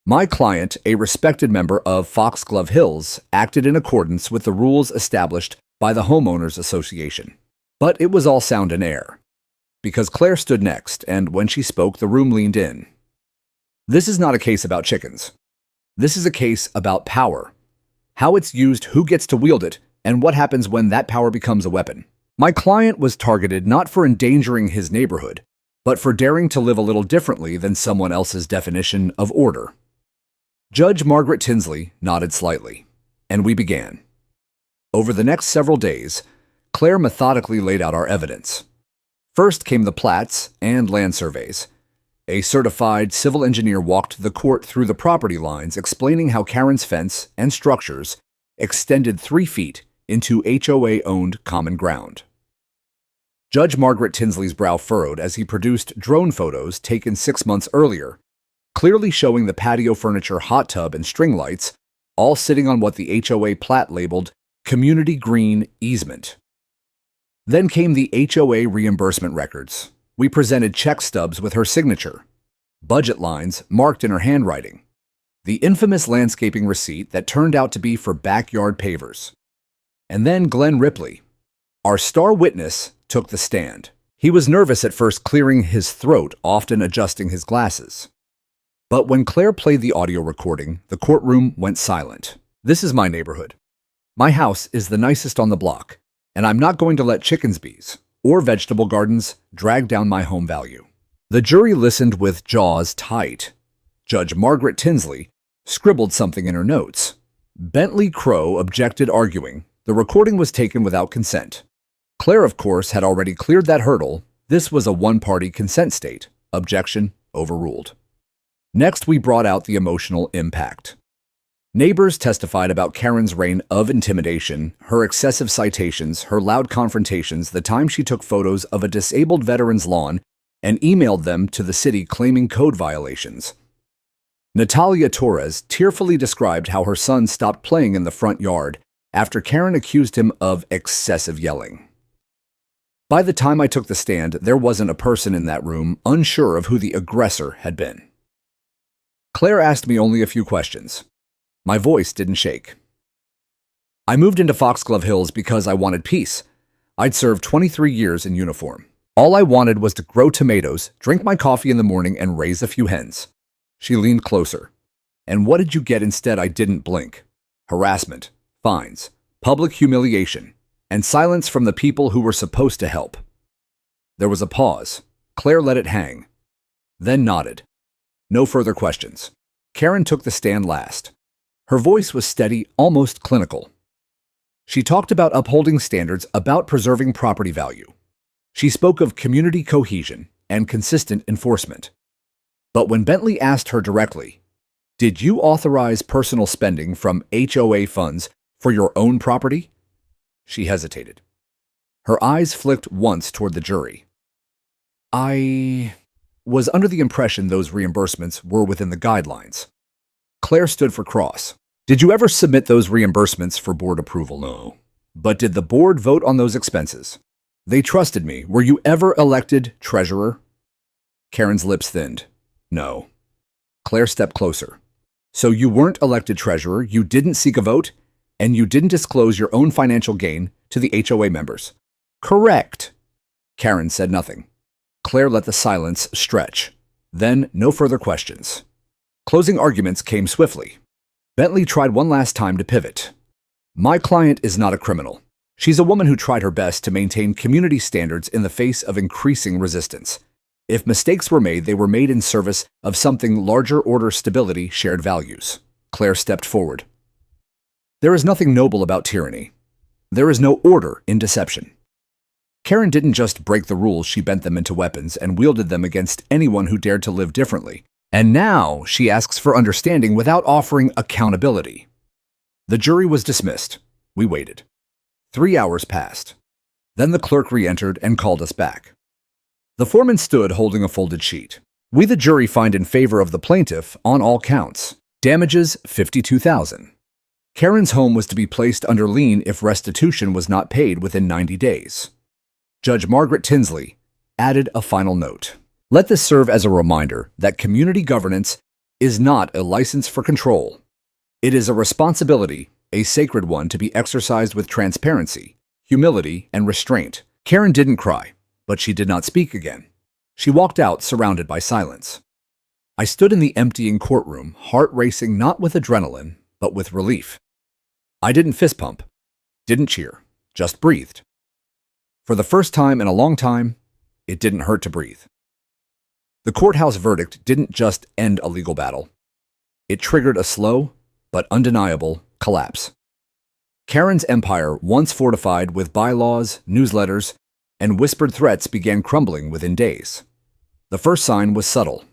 My client, a respected member of Foxglove Hills, acted in accordance with the rules established by the Homeowners Association. But it was all sound and air. Because Claire stood next, and when she spoke, the room leaned in. This is not a case about chickens. This is a case about power. How it's used, who gets to wield it, and what happens when that power becomes a weapon. My client was targeted not for endangering his neighborhood, but for daring to live a little differently than someone else's definition of order. Judge Margaret Tinsley nodded slightly, and we began. Over the next several days, Claire methodically laid out our evidence. First came the plats and land surveys. A certified civil engineer walked the court through the property lines, explaining how Karen's fence and structures extended 3 feet into HOA-owned common ground. Judge Margaret Tinsley's brow furrowed as he produced drone photos taken 6 months earlier, clearly showing the patio furniture, hot tub, and string lights, all sitting on what the HOA plat labeled Community Green Easement. Then came the HOA reimbursement records. We presented check stubs with her signature, budget lines marked in her handwriting, the infamous landscaping receipt that turned out to be for backyard pavers. And then Glenn Ripley, our star witness, took the stand. He was nervous at first, clearing his throat, often adjusting his glasses. But when Claire played the audio recording, the courtroom went silent. This is my neighborhood. My house is the nicest on the block, and I'm not going to let chickens, bees, or vegetable gardens drag down my home value. The jury listened with jaws tight. Judge Margaret Tinsley scribbled something in her notes. Bentley Crowe objected, arguing the recording was taken without consent. Claire, of course, had already cleared that hurdle. This was a one-party consent state. Objection overruled. Next, we brought out the emotional impact. Neighbors testified about Karen's reign of intimidation, her excessive citations, her loud confrontations, the time she took photos of a disabled veteran's lawn and emailed them to the city claiming code violations. Natalia Torres tearfully described how her son stopped playing in the front yard after Karen accused him of excessive yelling. By the time I took the stand, there wasn't a person in that room unsure of who the aggressor had been. Claire asked me only a few questions. My voice didn't shake. I moved into Foxglove Hills because I wanted peace. I'd served 23 years in uniform. All I wanted was to grow tomatoes, drink my coffee in the morning, and raise a few hens. She leaned closer. And what did you get instead? I didn't blink. Harassment, fines, public humiliation, and silence from the people who were supposed to help. There was a pause. Claire let it hang, then nodded. No further questions. Karen took the stand last. Her voice was steady, almost clinical. She talked about upholding standards, about preserving property value. She spoke of community cohesion and consistent enforcement. But when Bentley asked her directly, "Did you authorize personal spending from HOA funds for your own property?" she hesitated. Her eyes flicked once toward the jury. I was under the impression those reimbursements were within the guidelines. Claire stood for cross. Did you ever submit those reimbursements for board approval? No. But did the board vote on those expenses? They trusted me. Were you ever elected treasurer? Karen's lips thinned. No. Claire stepped closer. So you weren't elected treasurer, you didn't seek a vote, and you didn't disclose your own financial gain to the HOA members? Correct. Karen said nothing. Claire let the silence stretch. Then no further questions. Closing arguments came swiftly. Bentley tried one last time to pivot. My client is not a criminal. She's a woman who tried her best to maintain community standards in the face of increasing resistance. If mistakes were made, they were made in service of something larger: order, stability, shared values. Claire stepped forward. There is nothing noble about tyranny. There is no order in deception. Karen didn't just break the rules, she bent them into weapons and wielded them against anyone who dared to live differently. And now she asks for understanding without offering accountability. The jury was dismissed. We waited. 3 hours passed. Then the clerk re-entered and called us back. The foreman stood holding a folded sheet. We, the jury, find in favor of the plaintiff on all counts. Damages, $52,000. Karen's home was to be placed under lien if restitution was not paid within 90 days. Judge Margaret Tinsley added a final note. Let this serve as a reminder that community governance is not a license for control. It is a responsibility, a sacred one, to be exercised with transparency, humility, and restraint. Karen didn't cry, but she did not speak again. She walked out surrounded by silence. I stood in the emptying courtroom, heart racing not with adrenaline, but with relief. I didn't fist pump, didn't cheer, just breathed. For the first time in a long time, it didn't hurt to breathe. The courthouse verdict didn't just end a legal battle. It triggered a slow, but undeniable, collapse. Karen's empire, once fortified with bylaws, newsletters, and whispered threats, began crumbling within days. The first sign was subtle.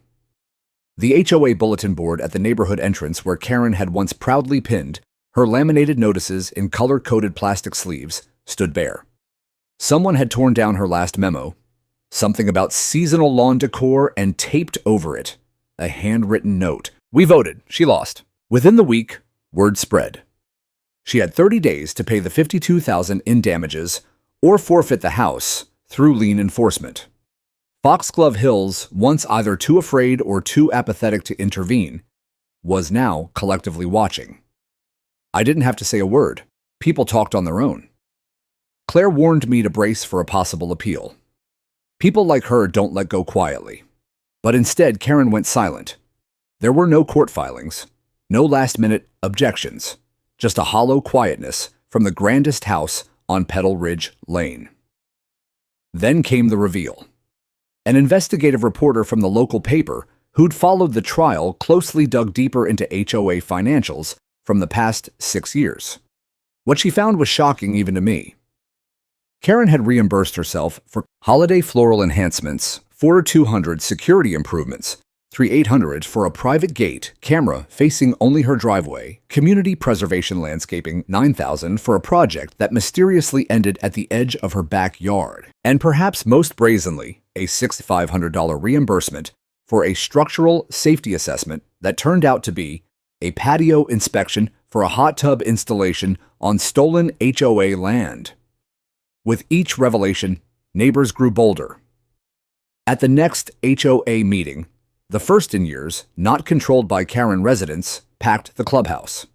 The HOA bulletin board at the neighborhood entrance, where Karen had once proudly pinned her laminated notices in color-coded plastic sleeves, stood bare. Someone had torn down her last memo, something about seasonal lawn decor, and taped over it a handwritten note. We voted. She lost. Within the week, word spread. She had 30 days to pay the $52,000 in damages or forfeit the house through lien enforcement. Foxglove Hills, once either too afraid or too apathetic to intervene, was now collectively watching. I didn't have to say a word. People talked on their own. Claire warned me to brace for a possible appeal. People like her don't let go quietly. But instead, Karen went silent. There were no court filings, no last-minute objections, just a hollow quietness from the grandest house on Petal Ridge Lane. Then came the reveal. An investigative reporter from the local paper who'd followed the trial closely dug deeper into HOA financials from the past 6 years. What she found was shocking even to me. Karen had reimbursed herself for holiday floral enhancements, $4,200 security improvements, $3,800 for a private gate, camera facing only her driveway, community preservation landscaping, $9,000 for a project that mysteriously ended at the edge of her backyard, and perhaps most brazenly, a $6,500 reimbursement for a structural safety assessment that turned out to be a patio inspection for a hot tub installation on stolen HOA land. With each revelation, neighbors grew bolder. At the next HOA meeting, the first in years, not controlled by Karen residents, packed the clubhouse.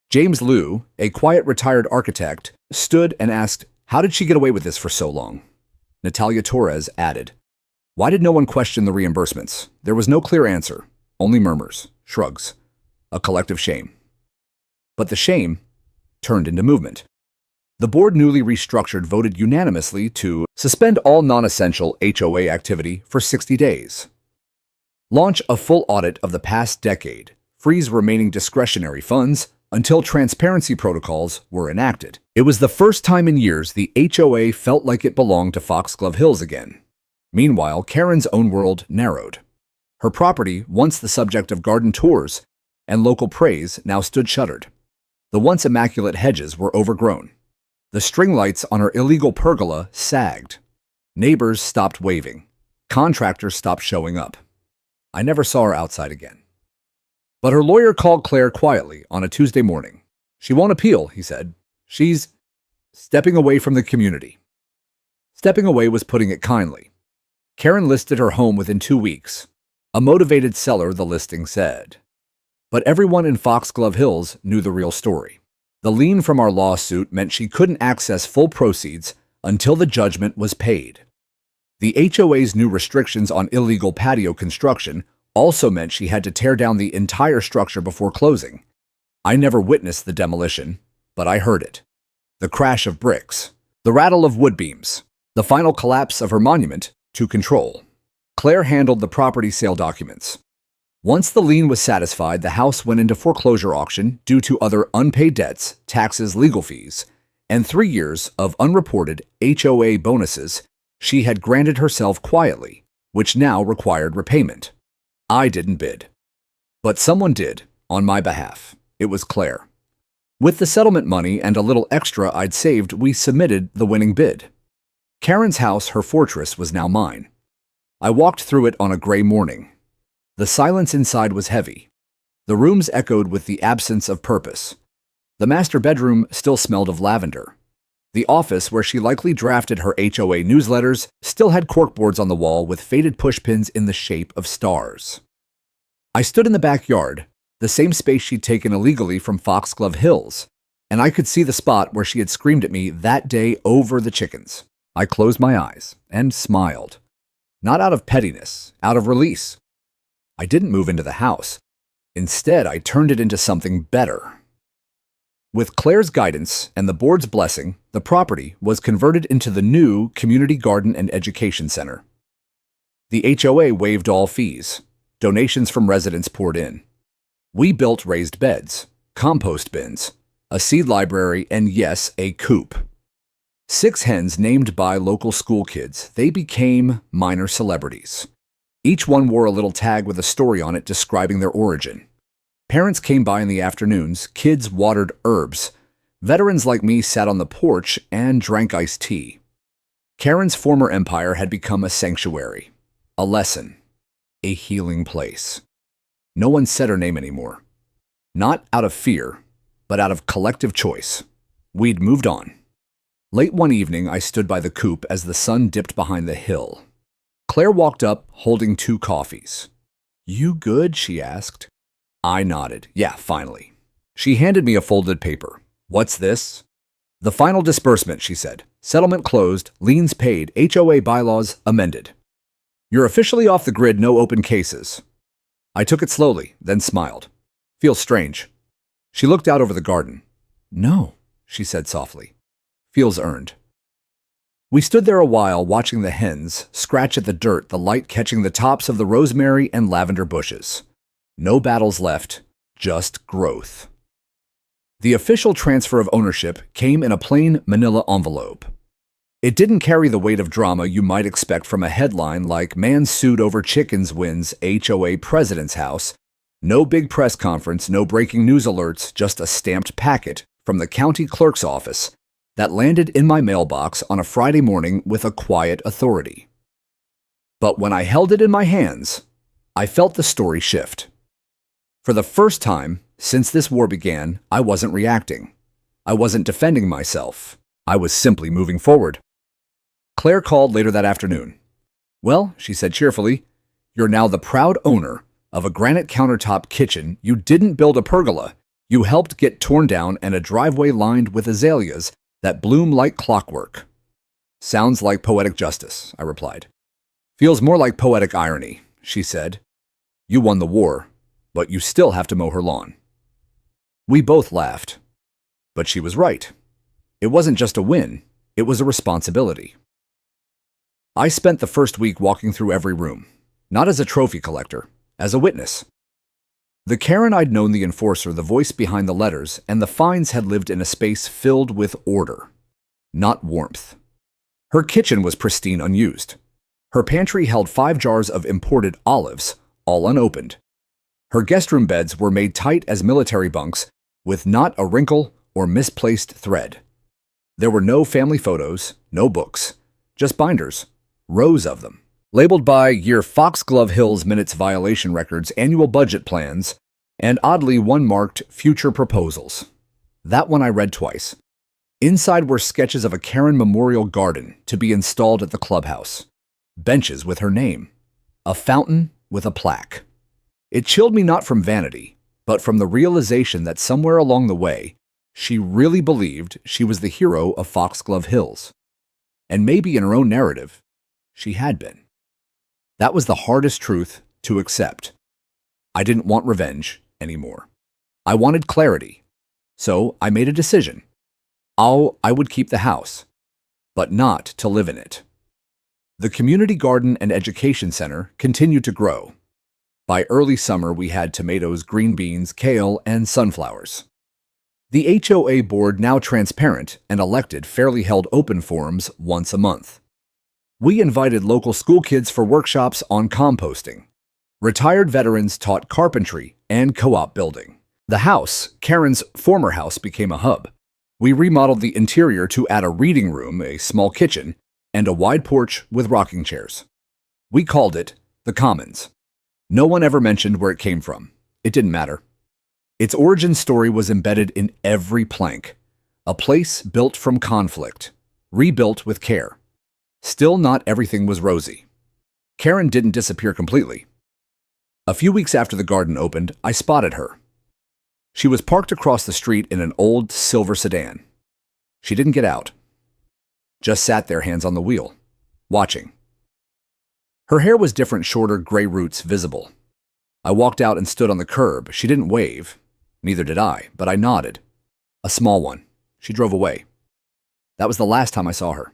James Liu, a quiet retired architect, stood and asked, "How did she get away with this for so long?" Natalia Torres added, "Why did no one question the reimbursements?" There was no clear answer, only murmurs, shrugs, a collective shame. But the shame turned into movement. The board, newly restructured, voted unanimously to suspend all non-essential HOA activity for 60 days, launch a full audit of the past decade, freeze remaining discretionary funds until transparency protocols were enacted. It was the first time in years the HOA felt like it belonged to Foxglove Hills again. Meanwhile, Karen's own world narrowed. Her property, once the subject of garden tours and local praise, now stood shuttered. The once immaculate hedges were overgrown. The string lights on her illegal pergola sagged. Neighbors stopped waving. Contractors stopped showing up. I never saw her outside again. But her lawyer called Claire quietly on a Tuesday morning. "She won't appeal," he said. "She's stepping away from the community." Stepping away was putting it kindly. Karen listed her home within 2 weeks. A motivated seller, the listing said. But everyone in Foxglove Hills knew the real story. The lien from our lawsuit meant she couldn't access full proceeds until the judgment was paid. The HOA's new restrictions on illegal patio construction also meant she had to tear down the entire structure before closing. I never witnessed the demolition, but I heard it. The crash of bricks, the rattle of wood beams, the final collapse of her monument to control. Claire handled the property sale documents. Once the lien was satisfied, the house went into foreclosure auction due to other unpaid debts, taxes, legal fees, and 3 years of unreported HOA bonuses she had granted herself quietly, which now required repayment. I didn't bid. But someone did, on my behalf. It was Claire. With the settlement money and a little extra I'd saved, we submitted the winning bid. Karen's house, her fortress, was now mine. I walked through it on a gray morning. The silence inside was heavy. The rooms echoed with the absence of purpose. The master bedroom still smelled of lavender. The office, where she likely drafted her HOA newsletters, still had corkboards on the wall with faded pushpins in the shape of stars. I stood in the backyard, the same space she'd taken illegally from Foxglove Hills, and I could see the spot where she had screamed at me that day over the chickens. I closed my eyes and smiled. Not out of pettiness, out of release. I didn't move into the house. Instead, I turned it into something better. With Claire's guidance and the board's blessing, the property was converted into the new Community Garden and Education Center. The HOA waived all fees. Donations from residents poured in. We built raised beds, compost bins, a seed library, and yes, a coop. 6 hens named by local school kids. They became minor celebrities. Each one wore a little tag with a story on it describing their origin. Parents came by in the afternoons, kids watered herbs. Veterans like me sat on the porch and drank iced tea. Karen's former empire had become a sanctuary, a lesson, a healing place. No one said her name anymore. Not out of fear, but out of collective choice. We'd moved on. Late one evening, I stood by the coop as the sun dipped behind the hill. Claire walked up, holding 2 coffees. "You good?" she asked. I nodded. "Yeah, finally." She handed me a folded paper. "What's this?" "The final disbursement," she said. "Settlement closed, liens paid, HOA bylaws amended. You're officially off the grid, no open cases." I took it slowly, then smiled. "Feels strange." She looked out over the garden. "No," she said softly. "Feels earned." We stood there a while, watching the hens scratch at the dirt, the light catching the tops of the rosemary and lavender bushes. No battles left, just growth. The official transfer of ownership came in a plain manila envelope. It didn't carry the weight of drama you might expect from a headline like "Man Sued Over Chickens Wins HOA President's House." No big press conference, no breaking news alerts, just a stamped packet from the county clerk's office that landed in my mailbox on a Friday morning with a quiet authority. But when I held it in my hands, I felt the story shift. For the first time since this war began, I wasn't reacting. I wasn't defending myself. I was simply moving forward. Claire called later that afternoon. "Well," she said cheerfully, "you're now the proud owner of a granite countertop kitchen. You didn't build a pergola. You helped get torn down and a driveway lined with azaleas that bloom like clockwork." "Sounds like poetic justice," I replied. "Feels more like poetic irony," she said. "You won the war, but you still have to mow her lawn." We both laughed. But she was right. It wasn't just a win, it was a responsibility. I spent the first week walking through every room, not as a trophy collector, as a witness. The Karen I'd known, the enforcer, the voice behind the letters, and the fines had lived in a space filled with order, not warmth. Her kitchen was pristine, unused. Her pantry held 5 jars of imported olives, all unopened. Her guest room beds were made tight as military bunks, with not a wrinkle or misplaced thread. There were no family photos, no books, just binders, rows of them, labeled by year, Foxglove Hills minutes violation records, annual budget plans, and oddly one marked future proposals. That one I read twice. Inside were sketches of a Karen memorial garden to be installed at the clubhouse, benches with her name, a fountain with a plaque. It chilled me, not from vanity, but from the realization that somewhere along the way, she really believed she was the hero of Foxglove Hills. And maybe in her own narrative, she had been. That was the hardest truth to accept. I didn't want revenge anymore. I wanted clarity. So I made a decision. I would keep the house, but not to live in it. The Community Garden and Education Center continued to grow. By early summer, we had tomatoes, green beans, kale, and sunflowers. The HOA board, now transparent and elected, fairly held open forums once a month. We invited local school kids for workshops on composting. Retired veterans taught carpentry and co-op building. The house, Karen's former house, became a hub. We remodeled the interior to add a reading room, a small kitchen, and a wide porch with rocking chairs. We called it the Commons. No one ever mentioned where it came from. It didn't matter. Its origin story was embedded in every plank. A place built from conflict, rebuilt with care. Still, not everything was rosy. Karen didn't disappear completely. A few weeks after the garden opened, I spotted her. She was parked across the street in an old silver sedan. She didn't get out. Just sat there, hands on the wheel, watching. Her hair was different, shorter, gray roots visible. I walked out and stood on the curb. She didn't wave. Neither did I, but I nodded. A small one. She drove away. That was the last time I saw her.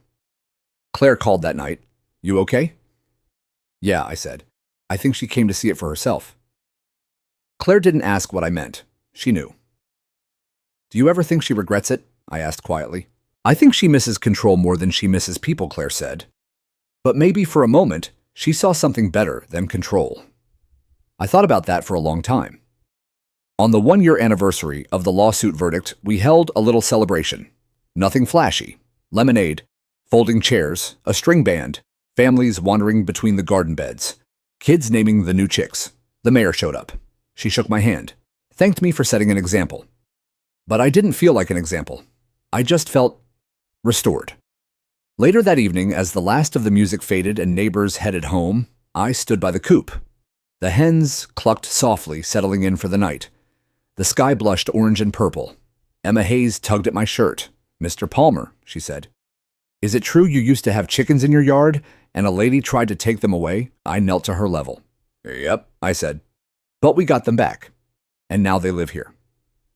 Claire called that night. "You okay?" "Yeah," I said. "I think she came to see it for herself." Claire didn't ask what I meant. She knew. "Do you ever think she regrets it?" I asked quietly. "I think she misses control more than she misses people," Claire said. "But maybe for a moment, she saw something better than control." I thought about that for a long time. On the 1-year anniversary of the lawsuit verdict, we held a little celebration. Nothing flashy. Lemonade, folding chairs, a string band, families wandering between the garden beds, kids naming the new chicks. The mayor showed up. She shook my hand, thanked me for setting an example. But I didn't feel like an example. I just felt restored. Later that evening, as the last of the music faded and neighbors headed home, I stood by the coop. The hens clucked softly, settling in for the night. The sky blushed orange and purple. Emma Hayes tugged at my shirt. "Mr. Palmer," she said, "is it true you used to have chickens in your yard and a lady tried to take them away?" I knelt to her level. "Yep," I said. "But we got them back. And now they live here."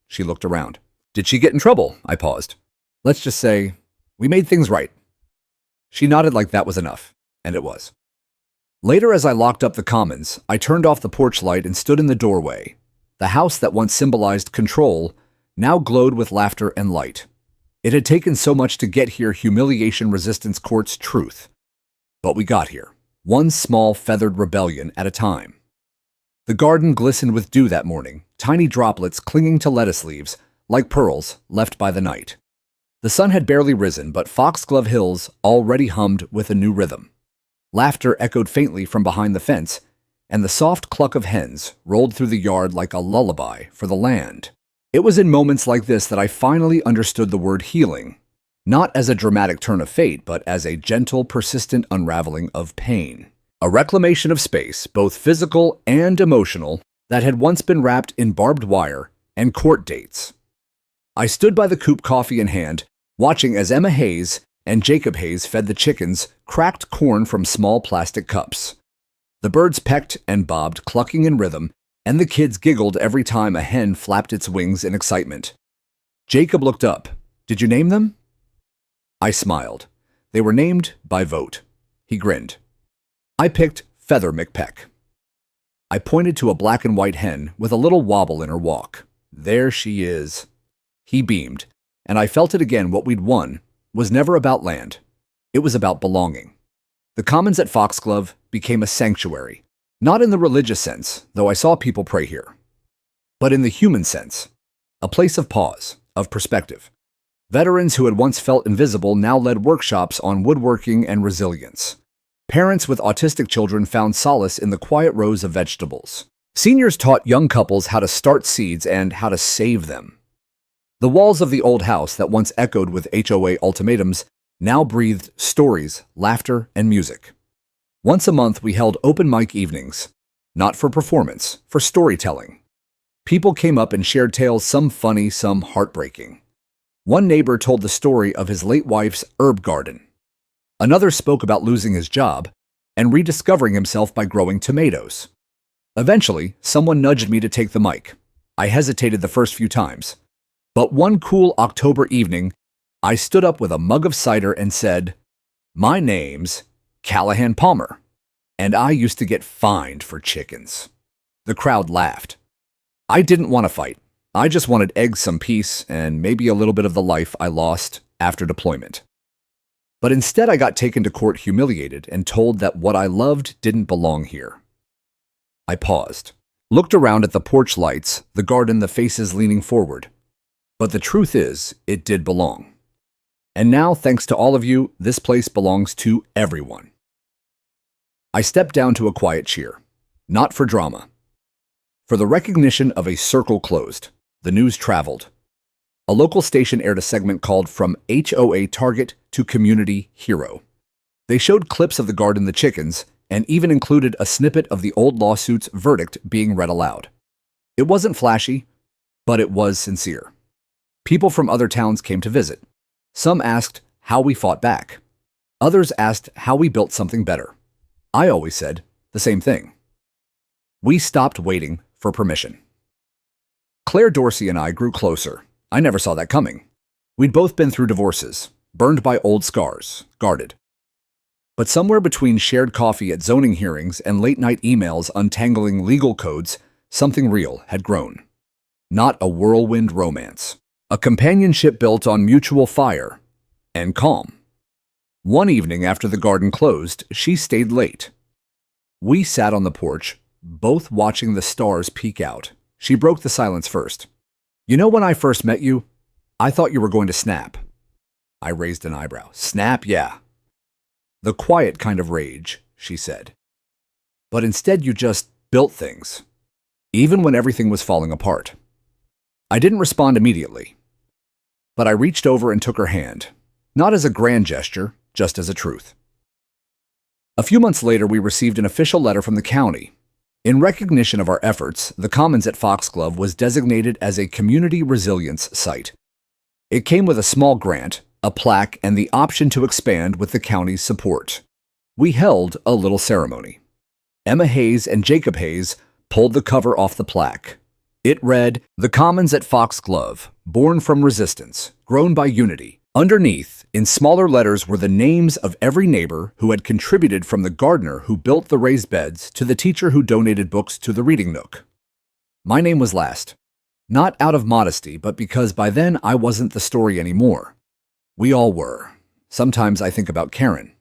She looked around. "Did she get in trouble?" I paused. "Let's just say we made things right." She nodded like that was enough, and it was. Later, as I locked up the Commons, I turned off the porch light and stood in the doorway. The house that once symbolized control now glowed with laughter and light. It had taken so much to get here, humiliation, resistance, courts, truth. But we got here, one small feathered rebellion at a time. The garden glistened with dew that morning, tiny droplets clinging to lettuce leaves, like pearls left by the night. The sun had barely risen, but Foxglove Hills already hummed with a new rhythm. Laughter echoed faintly from behind the fence, and the soft cluck of hens rolled through the yard like a lullaby for the land. It was in moments like this that I finally understood the word healing, not as a dramatic turn of fate, but as a gentle, persistent unraveling of pain. A reclamation of space, both physical and emotional, that had once been wrapped in barbed wire and court dates. I stood by the coop, coffee in hand, watching as Emma Hayes and Jacob Hayes fed the chickens cracked corn from small plastic cups. The birds pecked and bobbed, clucking in rhythm, and the kids giggled every time a hen flapped its wings in excitement. Jacob looked up. "Did you name them?" I smiled. "They were named by vote." He grinned. "I picked Feather McPeck." I pointed to a black and white hen with a little wobble in her walk. "There she is." He beamed, and I felt it again. What we'd won was never about land. It was about belonging. The Commons at Foxglove became a sanctuary, not in the religious sense, though I saw people pray here, but in the human sense, a place of pause, of perspective. Veterans who had once felt invisible now led workshops on woodworking and resilience. Parents with autistic children found solace in the quiet rows of vegetables. Seniors taught young couples how to start seeds and how to save them. The walls of the old house that once echoed with HOA ultimatums now breathed stories, laughter, and music. Once a month, we held open mic evenings, not for performance, for storytelling. People came up and shared tales, some funny, some heartbreaking. One neighbor told the story of his late wife's herb garden. Another spoke about losing his job and rediscovering himself by growing tomatoes. Eventually, someone nudged me to take the mic. I hesitated the first few times. But one cool October evening, I stood up with a mug of cider and said, "My name's Callahan Palmer, and I used to get fined for chickens." The crowd laughed. I didn't want to fight. I just wanted eggs, some peace, and maybe a little bit of the life I lost after deployment. But instead, I got taken to court humiliated and told that what I loved didn't belong here. I paused, looked around at the porch lights, the garden, the faces leaning forward. But the truth is, it did belong. And now, thanks to all of you, this place belongs to everyone. I stepped down to a quiet cheer, not for drama. For the recognition of a circle closed, the news traveled. A local station aired a segment called From HOA Target to Community Hero. They showed clips of the garden, the chickens, and even included a snippet of the old lawsuit's verdict being read aloud. It wasn't flashy, but it was sincere. People from other towns came to visit. Some asked how we fought back. Others asked how we built something better. I always said the same thing. We stopped waiting for permission. Claire Dorsey and I grew closer. I never saw that coming. We'd both been through divorces, burned by old scars, guarded. But somewhere between shared coffee at zoning hearings and late-night emails untangling legal codes, something real had grown. Not a whirlwind romance. A companionship built on mutual fire and calm. One evening after the garden closed, she stayed late. We sat on the porch, both watching the stars peek out. She broke the silence first. You know, when I first met you, I thought you were going to snap. I raised an eyebrow. Snap, yeah. The quiet kind of rage, she said. But instead you just built things, even when everything was falling apart. I didn't respond immediately, but I reached over and took her hand, not as a grand gesture, just as a truth. A few months later, we received an official letter from the county. In recognition of our efforts, the Commons at Foxglove was designated as a community resilience site. It came with a small grant, a plaque, and the option to expand with the county's support. We held a little ceremony. Emma Hayes and Jacob Hayes pulled the cover off the plaque. It read, "The Commons at Foxglove, born from resistance, grown by unity." Underneath, in smaller letters, were the names of every neighbor who had contributed, from the gardener who built the raised beds to the teacher who donated books to the reading nook. My name was last, not out of modesty, but because by then I wasn't the story anymore. We all were. Sometimes I think about Karen.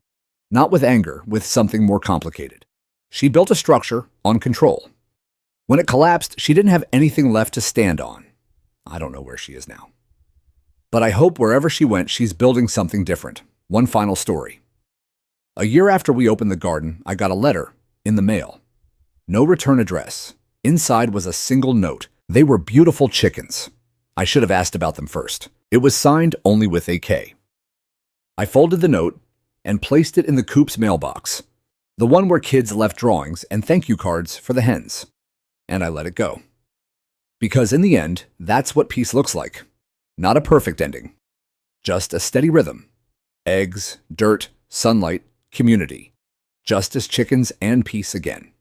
Not with anger, with something more complicated. She built a structure on control. When it collapsed, she didn't have anything left to stand on. I don't know where she is now. But I hope wherever she went, she's building something different. One final story. A year after we opened the garden, I got a letter in the mail. No return address. Inside was a single note. They were beautiful chickens. I should have asked about them first. It was signed only with a K. I folded the note and placed it in the coop's mailbox, the one where kids left drawings and thank you cards for the hens. And I let it go. Because in the end, that's what peace looks like. Not a perfect ending, just a steady rhythm. Eggs, dirt, sunlight, community. Just as chickens and peace again.